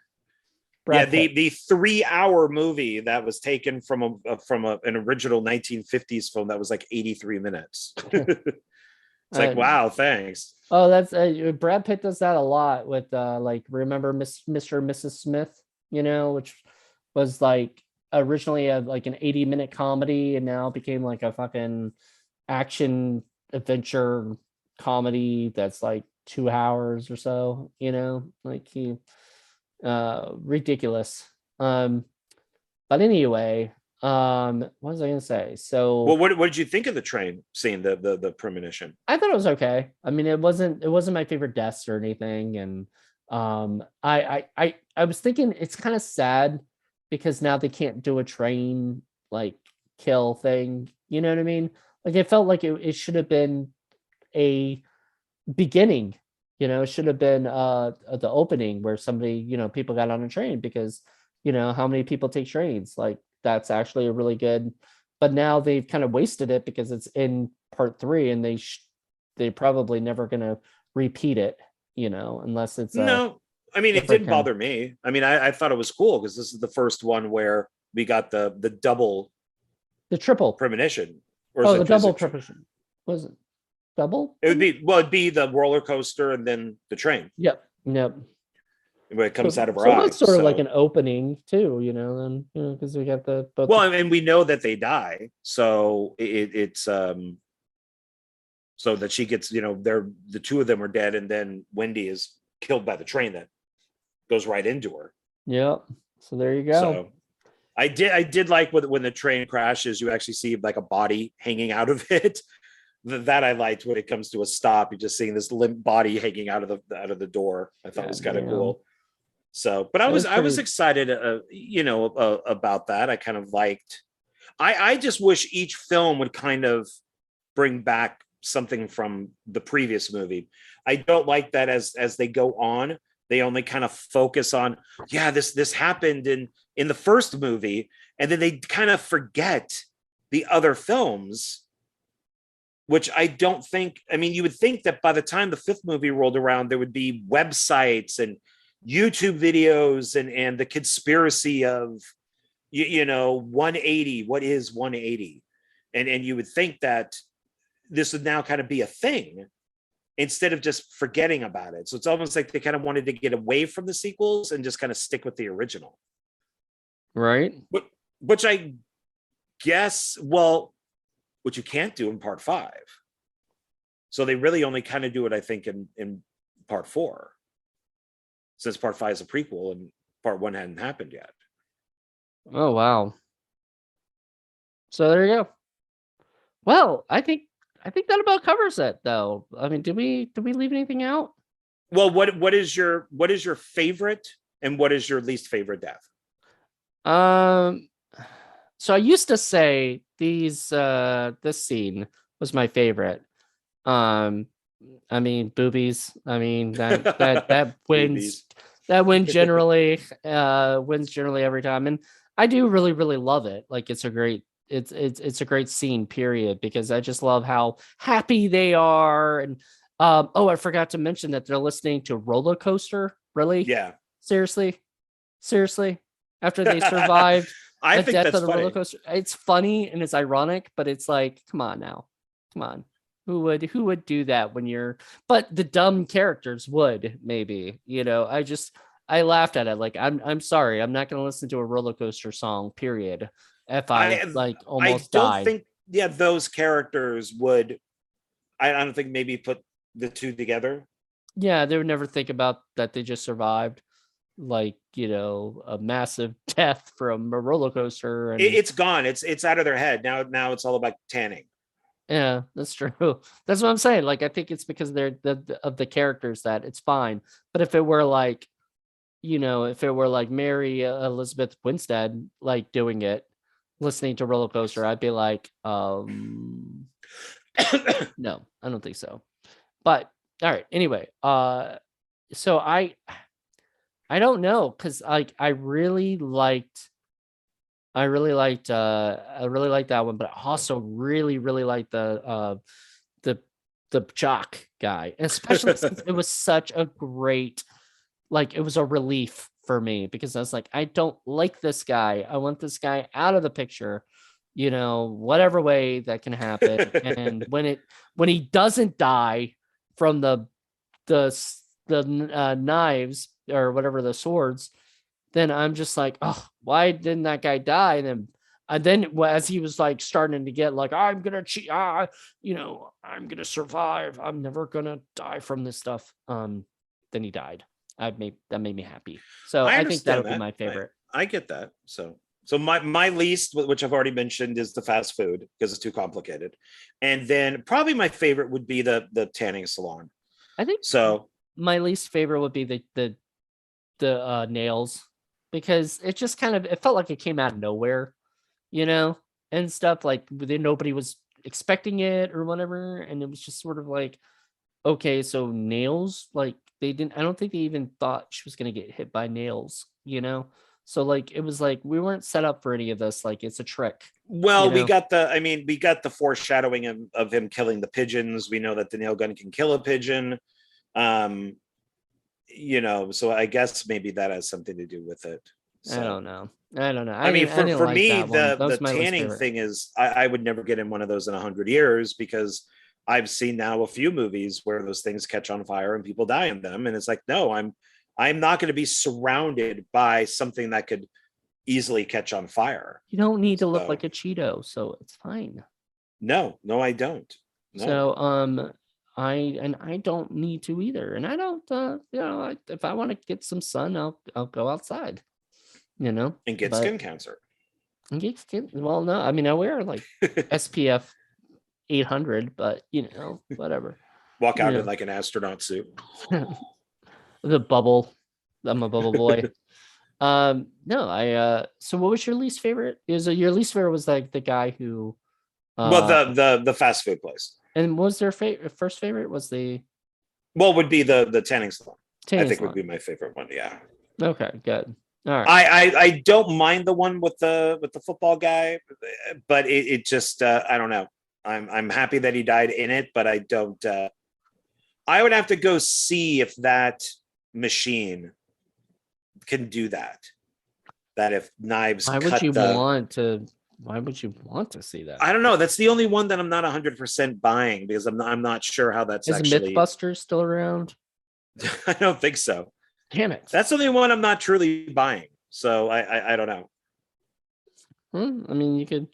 The 3-hour movie that was taken from an original 1950s film that was like 83 minutes. It's like, wow, thanks. Oh, that's Brad Pitt does that a lot with like, remember Mr. and Mrs. Smith, which was like originally like an 80-minute comedy and now became like a fucking action adventure comedy that's like 2 hours or so, like he ridiculous. But anyway, what was I gonna say? So, well, what did you think of the train scene, the premonition? I thought it was okay. I mean, it wasn't my favorite deaths or anything, and I was thinking it's kind of sad because now they can't do a train like kill thing. You know what I mean? Like, it felt like it should have been a beginning. It should have been the opening where somebody, people got on a train, because how many people take trains? Like, that's actually a really good, but now they've kind of wasted it because it's in part 3 and they're probably never gonna repeat it, unless it's no. I mean, it didn't bother me. I mean, I thought it was cool because this is the first one where we got the double, the triple premonition. Or the double premonition. Was it double? It'd be the roller coaster and then the train. Yep. When it comes out of our eyes. That's sort of like an opening too, then because we got the both. Well, I mean, we know that they die, so it's so that she gets, they're the two of them are dead, and then Wendy is killed by the train that goes right into her. Yep. So there you go. So I did like when the train crashes, you actually see like a body hanging out of it. That I liked. When it comes to a stop, you're just seeing this limp body hanging out of the door. I thought was kind of cool. So, but I was excited, about that. I kind of liked. I just wish each film would kind of bring back something from the previous movie. I don't like that as they go on, they only kind of focus on, this happened in the first movie, and then they kind of forget the other films. which I don't think, I mean, you would think that by the time the fifth movie rolled around, there would be websites and YouTube videos and the conspiracy of, 180, what is 180? And you would think that this would now kind of be a thing instead of just forgetting about it. So it's almost like they kind of wanted to get away from the sequels and just kind of stick with the original. Right. Which I guess, well, which you can't do in part 5. So they really only kind of do it, I think, in part 4, since part 5 is a prequel and part 1 hadn't happened yet. Oh, wow. So there you go. Well, I think that about covers it, though. I mean, did we leave anything out? Well, what is your favorite and what is your least favorite death? So I used to say this scene was my favorite. I mean, boobies. I mean, that wins. That wins generally every time, and I do really, really love it. Like, it's a great scene, period, because I just love how happy they are. And I forgot to mention that they're listening to Roller Coaster. Really? Yeah. Seriously, after they survived I the think death that's of the funny. roller coaster. It's funny and it's ironic, but it's like, come on. Who would do that when you're, but the dumb characters would, maybe, I laughed at it. Like, I'm sorry, I'm not going to listen to a roller coaster song, period. If I almost don't die. think, those characters would, I don't think, maybe put the two together. Yeah, they would never think about that they just survived, like, a massive death from a roller coaster. And It's gone. It's out of their head now. It's all about tanning. yeah, that's true. That's what I'm saying. Like, I think it's because they're of the characters that it's fine. But if it were like, Mary Elizabeth Winstead, like, doing it, listening to Roller Coaster, I'd be like, no, I don't think so. But all right, anyway, so I don't know, because like I really liked that one, but I also really, really liked the jock guy, especially since it was such a great, like, it was a relief for me, because I was like, I don't like this guy. I want this guy out of the picture, whatever way that can happen. And when he doesn't die from the knives, or whatever, the swords, then I'm just like, oh, why didn't that guy die? And then as he was like starting to get like, I'm gonna cheat, I'm gonna survive, I'm never gonna die from this stuff, then he died. That made me happy. So I think that would be my favorite. I get that. So my least, which I've already mentioned, is the fast food, because it's too complicated. And then probably my favorite would be the tanning salon. I think so. My least favorite would be the nails, because it just it felt like it came out of nowhere, and stuff, like nobody was expecting it or whatever. And it was just sort of like, okay, so nails, like, I don't think they even thought she was going to get hit by nails, so like, it was like, we weren't set up for any of this. Like, it's a trick. Well, we got the foreshadowing of him killing the pigeons. We know that the nail gun can kill a pigeon. So I guess maybe that has something to do with it. So. I don't know. I mean, for me, the tanning thing is, I would never get in one of those in 100 years, because I've seen now a few movies where those things catch on fire and people die in them. And it's like, no, I'm not going to be surrounded by something that could easily catch on fire. You don't need to look like a Cheeto, so it's fine. No, I don't. No. So, I don't need to either. And I don't, if I want to get some sun, I'll go outside, and get skin cancer. And get skin. Well, no, I mean, I wear like SPF 800, but whatever. Walk out in like an astronaut suit. The bubble. I'm a bubble boy. No, so what was your least favorite? Your least favorite was like the guy who well, the fast food place. And what was their first favorite? Was would be the tanning salon. I think would be my favorite one. Yeah. Okay, good. All right. I don't mind the one with the football guy, but it just I don't know. I'm happy that he died in it, but I don't. I would have to go see if that machine can do that. That if knives Why would cut you the, want to? Why would you want to see that? I don't know. That's the only one that I'm not 100% buying because I'm not sure how that's Is actually. MythBusters still around? I don't think so. Damn it. That's the only one I'm not truly buying. So I don't know. I mean, you could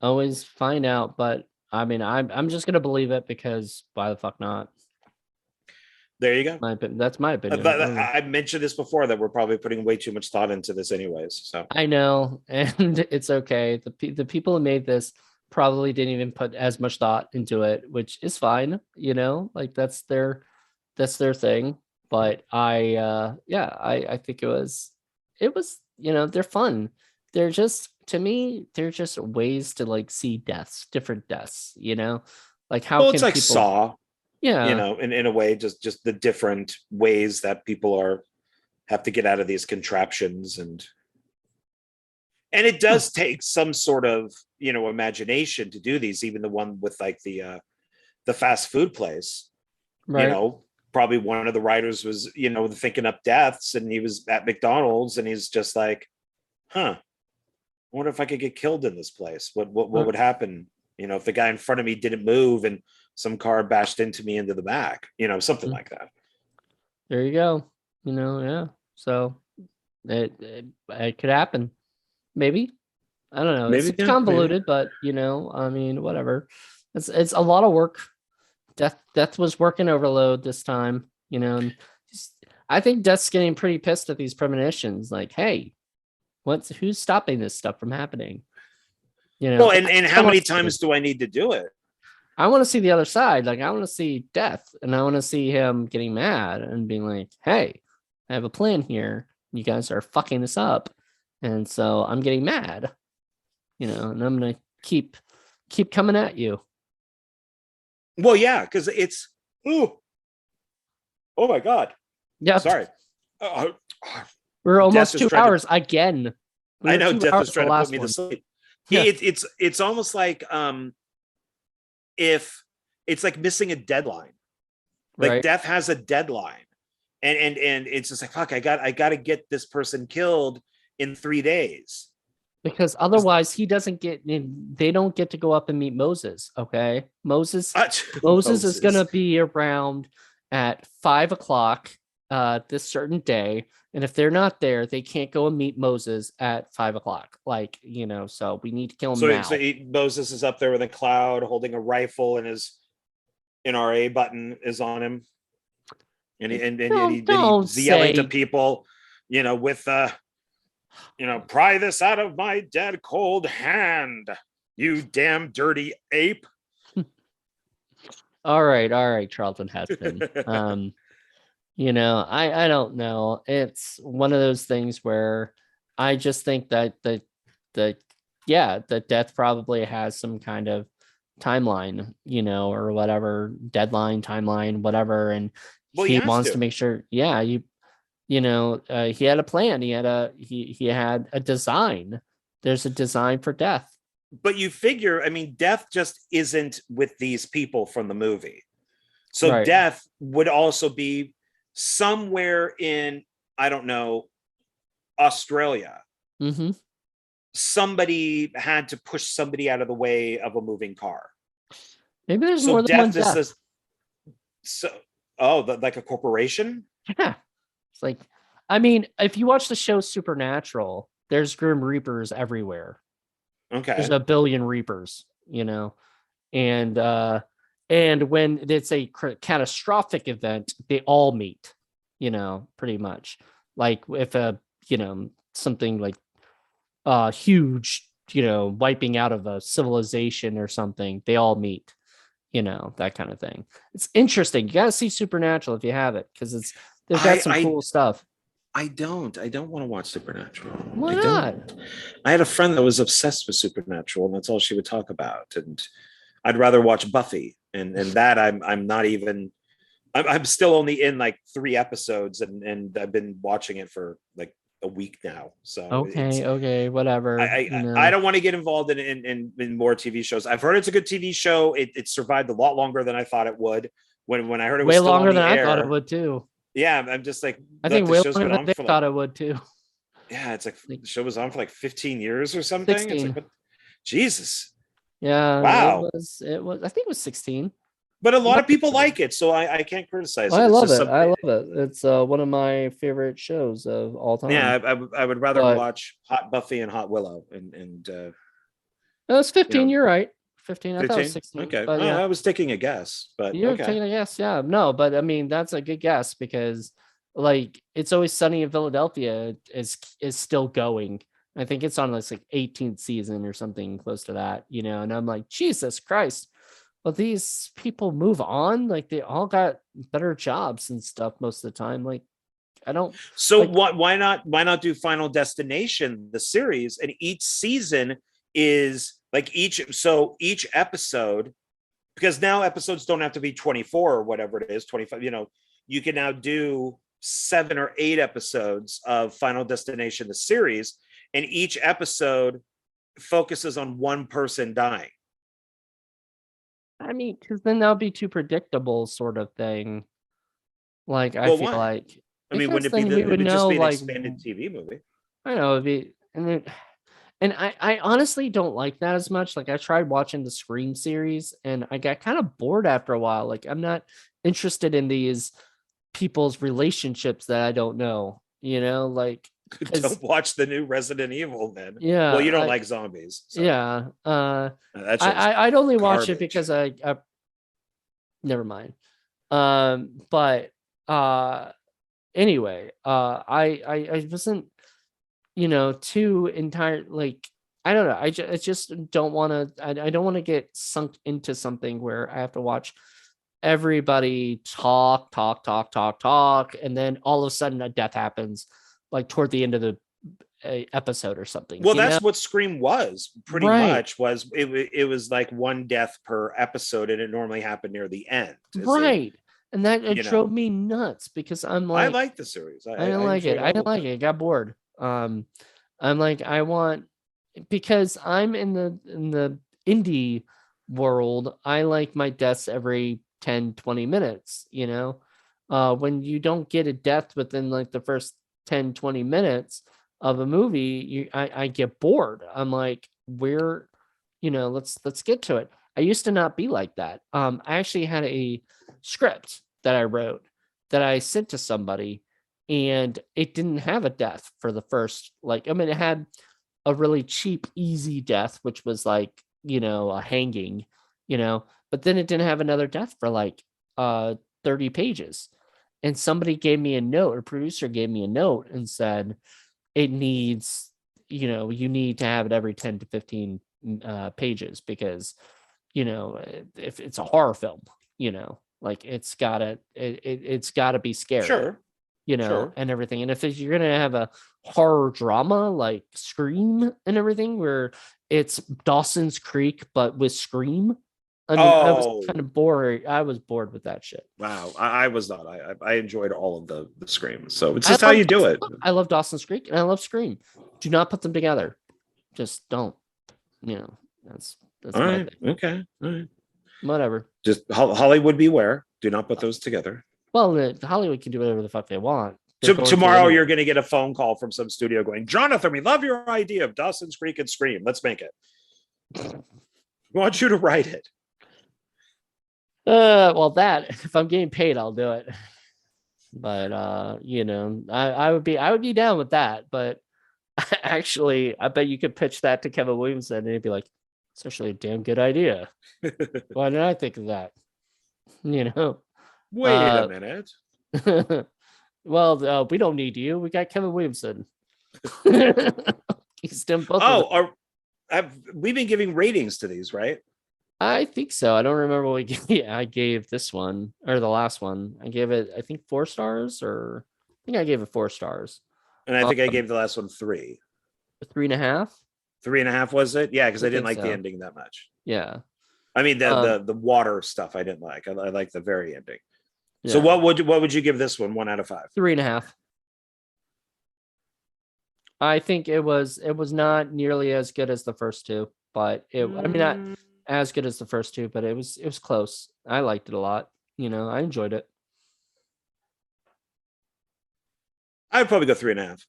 always find out, but I mean, I'm just gonna believe it because why the fuck not? There you go. That's my opinion. I mentioned this before that we're probably putting way too much thought into this, anyways. So I know, and it's okay. The people who made this probably didn't even put as much thought into it, which is fine. Like that's their thing. But I think it was they're fun. They're just, to me, they're just ways to like see deaths, different deaths. Like how well, can it's like people? Saw, Yeah, in a way, just the different ways that people have to get out of these contraptions, and it does take some sort of imagination to do these. Even the one with like the fast food place, right. probably one of the writers was thinking up deaths, and he was at McDonald's, and he's just like, huh, I wonder if I could get killed in this place. What would happen if the guy in front of me didn't move and some car bashed into me into the back, something like that. There you go. Yeah. So it could happen. Maybe. I don't know. Maybe, It's yeah, convoluted, but I mean, whatever. It's a lot of work. Death was working overload this time, and I think Death's getting pretty pissed at these premonitions. Like, hey, who's stopping this stuff from happening? Well, and how many times do I need to do it? I want to see the other side. Like, I want to see Death, and I want to see him getting mad and being like, hey, I have a plan here. You guys are fucking this up. And so I'm getting mad, and I'm going to keep coming at you. Well, yeah, because it's, oh my God. Yeah. Sorry. We're almost 2 hours again. I know Death is trying to put me to sleep. Yeah. It's almost like if it's like missing a deadline. Like right. Death has a deadline. And it's just like, fuck, I got to get this person killed in 3 days. Because otherwise he doesn't they don't get to go up and meet Moses. Okay. Moses is gonna be around at 5 o'clock this certain day. And if they're not there, they can't go and meet Moses at 5 o'clock. Like, so we need to kill him now. So Moses is up there with a cloud holding a rifle, and his NRA button is on him. And he's yelling to people, with pry this out of my dead cold hand, you damn dirty ape. All right, Charlton Heston. I don't know. It's one of those things where I just think that the Death probably has some kind of timeline, or whatever, deadline, timeline, whatever, and he wants to make sure. Yeah, he had a plan. He had a design. There's a design for Death. But you figure, I mean, Death just isn't with these people from the movie. So right. Death would also be somewhere in, I don't know, Australia. Mm-hmm. Somebody had to push somebody out of the way of a moving car. Maybe there's more than one Death. Like a corporation? Yeah. It's like, I mean, if you watch the show Supernatural, there's Grim Reapers everywhere. Okay. There's a billion Reapers, and when it's a catastrophic event, they all meet, pretty much. Like if something like huge, wiping out of a civilization or something, they all meet, that kind of thing. It's interesting. You gotta see Supernatural if you have it, because they've got some cool stuff. I don't want to watch Supernatural. Why not? I had a friend that was obsessed with Supernatural, and that's all she would talk about. And I'd rather watch Buffy, and that I'm not even. I'm still only in like 3 episodes, and I've been watching it for like a week now. So Okay, whatever. I don't want to get involved in more TV shows. I've heard it's a good TV show. It survived a lot longer than I thought it would. When I heard it was way still longer on the than air, I thought it would too. Yeah, I'm just like, I think the way show's longer been than on they for thought like, it would too. yeah, it's like the show was on for like 15 years or something. 16. It's like, but Jesus, Yeah, wow. it was I think it was 16. But a lot of people like it, so I can't criticize it. I It's love just it. I something. love it. It's one of my favorite shows of all Yeah, time. I would rather But watch Hot Buffy and Hot Willow and no, it's 15. You're right. 15. I thought it was 15. 16. Okay, But oh, yeah, I was taking a guess, but you're okay. taking a guess. Yeah, no, but I mean that's a good guess because like It's Always Sunny in Philadelphia is still going. I think it's on this like 18th season or something close to that, and I'm like, Jesus Christ. Well, these people move on, like they all got better jobs and stuff most of the time. Like, I don't. So like, why not do Final Destination, the series, and each season is like each episode, because now episodes don't have to be 24 or whatever it is, 25, you can now do 7 or 8 episodes of Final Destination, the series, and each episode focuses on one person dying. I mean, because then that'll be too predictable, sort of thing. Like, I Well, feel why? like I mean, because wouldn't it be then we it would would just know, be an like, expanded TV movie? I don't know, it'd be, and I honestly don't like that as much. Like, I tried watching the Scream series, and I got kind of bored after a while. Like, I'm not interested in these people's relationships that I don't know. Like, Don't watch the new Resident Evil then. yeah, Well, you don't like zombies. So. yeah. That show's I'd only watch it garbage. because I never mind. But anyway, I wasn't, too entire, like, I don't know. I just don't want to. I don't want to get sunk into something where I have to watch everybody talk, and then all of a sudden a death happens, like toward the end of the episode or something. Well, that's what Scream was pretty Right. much. Was it was like one death per episode, and it normally happened near the end. Right. And that it you know. drove me nuts because I'm like, I like the series. I didn't like it. I didn't like it. I got bored. I'm like, I want, because I'm in the indie world, I like my deaths every 10, 20 minutes, when you don't get a death within like the first 10, 20 minutes of a movie, I get bored. I'm like, let's get to it. I used to not be like that. I actually had a script that I wrote that I sent to somebody, and it didn't have a death for the first, it had a really cheap, easy death, which was like, a hanging, but then it didn't have another death for like 30 pages. And somebody gave me a note, a producer gave me a note and said, it needs, you need to have it every 10 to 15 pages because, if it's a horror film, like it's gotta be scary. Sure. Sure. And everything. And if you're gonna have a horror drama like Scream and everything, where it's Dawson's Creek but with Scream, I mean, I was kind of bored. I was bored with that shit. Wow, I was not. I enjoyed all of the Screams. So it's just how you do it. I love Dawson's Creek and I love Scream. Do not put them together. Just don't. That's all right. Okay. All right. Whatever. Just Hollywood beware. Do not put those together. Well, Hollywood can do whatever the fuck they want. Tomorrow you're going to get a phone call from some studio going, Jonathan, we love your idea of Dawson's Creek and Scream. Let's make it. We want you to write it. Well, that if I'm getting paid, I'll do it. But I would be down with that. But actually, I bet you could pitch that to Kevin Williamson, and he'd be like, "It's actually a damn good idea. Why didn't I think of that?" Wait a minute. Well, we don't need you. We got Kevin Williamson. He's done both. We've been giving ratings to these, right? I think so. I don't remember what I gave this one or the last one. I gave it, I think 4 stars, or I think I gave it 4 stars. And I think I gave the last one 3. 3.5. 3.5 was it? Yeah, because I didn't like the ending that much. Yeah. I mean the water stuff I didn't like. I like the very ending. Yeah. So what would you give this one? 1 out of 5? 3.5. I think it was not nearly as good as the first two, but I mean not Mm, as good as the first two, but it was close. I liked it a lot. I enjoyed it. I'd probably go 3.5.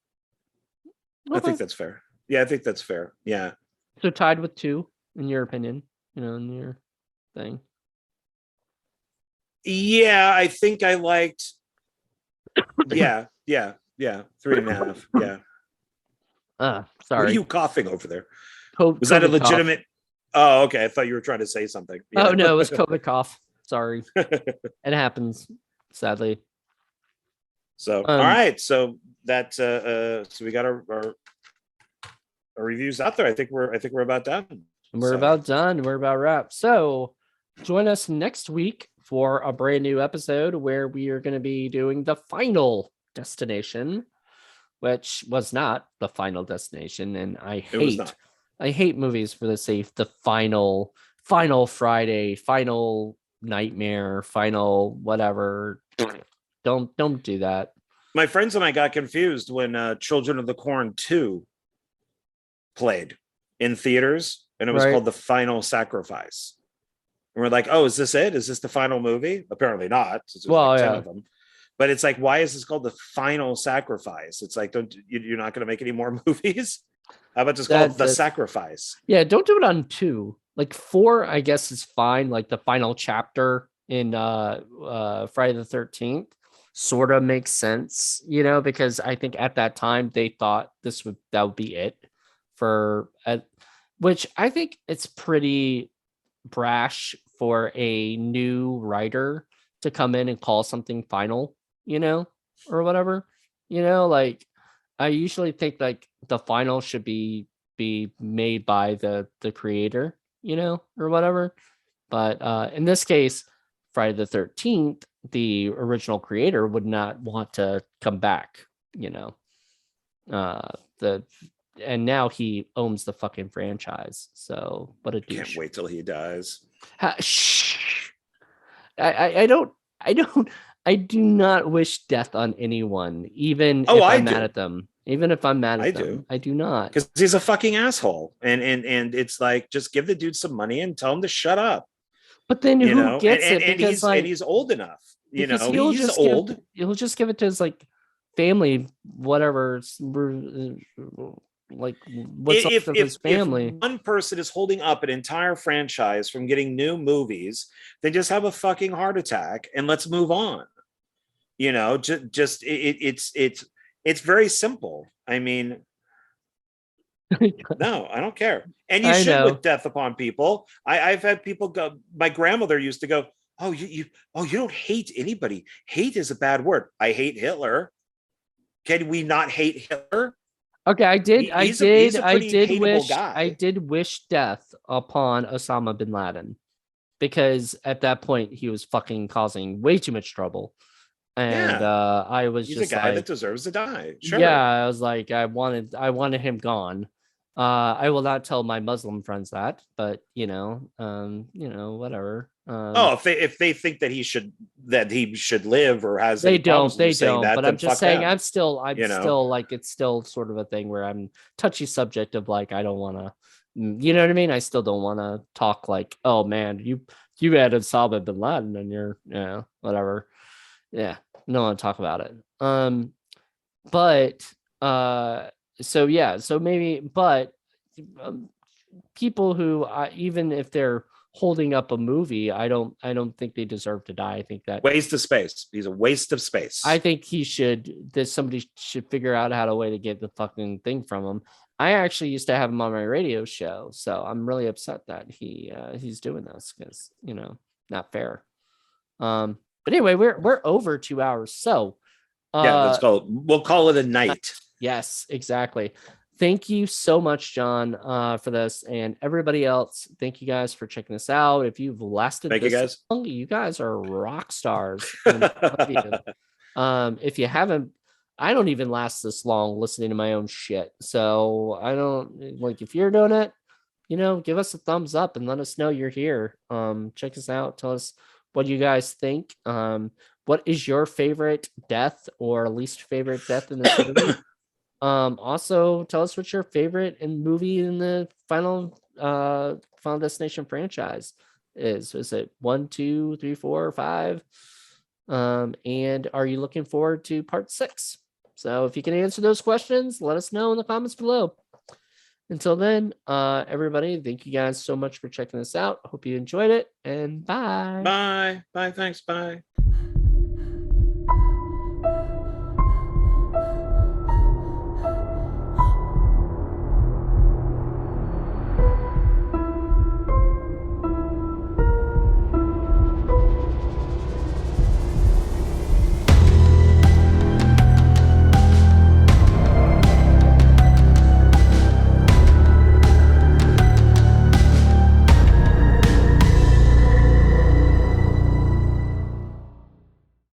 I Okay. think that's fair. Yeah, I think that's fair. Yeah. So tied with two, in your opinion, in your thing. Yeah, I think I liked. Yeah. 3.5. Yeah. What are Sorry. you coughing over there? Was that a COVID cough. legitimate? Oh, okay. I thought you were trying to say something. Oh Yeah. no, it was COVID cough. Sorry. It happens, sadly. So, all Um, right. So that so we got our reviews out there. I think we're about done. we're So about done. We're about wrapped. So join us next week for a brand new episode where we are going to be doing the final destination, which was not the final destination. And it was not. I hate movies for the sake the final Friday, final nightmare, final whatever. Don't do that. My friends and I got confused when Children of the Corn 2 played in theaters, and it was Right. called The Final Sacrifice. And we're like, oh, is this it? Is this the final movie? Apparently not, since there's Well, like 10 yeah. of them. But it's like, why is this called The Final Sacrifice? It's like, you're not going to make any more movies? How about just call it The Sacrifice? Yeah, don't do it on 2. Like 4, I guess is fine. Like the final chapter in Friday the 13th sort of makes sense, because I think at that time they thought that would be it for which I think it's pretty brash for a new writer to come in and call something final, or whatever. Like I usually think like the final should be made by the creator, or whatever. But in this case, Friday the 13th, the original creator would not want to come back, the and now he owns the fucking franchise. So what a douche. Can't wait till he dies. Shh. I don't I do not wish death on anyone, even if I'm mad at them. Even if I'm mad at them, I do not. Because he's a fucking asshole, and it's like, just give the dude some money and tell him to shut up. But then who gets it? Because and he's old enough. He's old. He'll just give it to his like family, whatever. Like what's up with his family? If one person is holding up an entire franchise from getting new movies, then just have a fucking heart attack and let's move on. It's very simple. I mean, no, I don't care. And you should with death upon people. I've had people go. My grandmother used to go, "Oh, you don't hate anybody. Hate is a bad word. I hate Hitler. Can we not hate Hitler?" Okay, I did wish death upon Osama bin Laden, because at that point he was fucking causing way too much trouble. And I was he's just a guy like, that deserves to die. Sure. Yeah, I was like, I wanted him gone. I will not tell my Muslim friends that, but whatever. If they think that he should live or has they don't. That, but I'm just saying, them. I'm still like, it's still sort of a thing where I'm touchy subject of like, I don't want to, you know what I mean? I still don't want to talk like, oh man, you had Osama bin Laden and you're, whatever. Yeah, no one talk about it. But so yeah, so maybe, but people who even if they're holding up a movie, I don't think they deserve to die. I think that waste of space. He's a waste of space. I think somebody should figure out how to way to get the fucking thing from him. I actually used to have him on my radio show, so I'm really upset that he's doing this, because not fair. But anyway, we're over 2 hours, so let's go. We'll call it a night. Yes, exactly. Thank you so much, John, for this, and everybody else. Thank you guys for checking this out. If you've lasted this long, you guys are rock stars. If you haven't, I don't even last this long listening to my own shit. So I don't like, if you're doing it, give us a thumbs up and let us know you're here. Check us out. Tell us what you guys think. What is your favorite death or least favorite death in this movie? Also tell us what your favorite and movie in the Final Destination franchise is. Is it 1, 2, 3, 4, or 5? And are you looking forward to part 6? So if you can answer those questions, let us know in the comments below. Until then, everybody, thank you guys so much for checking this out. Hope you enjoyed it, and bye. Bye. Bye. Thanks. Bye.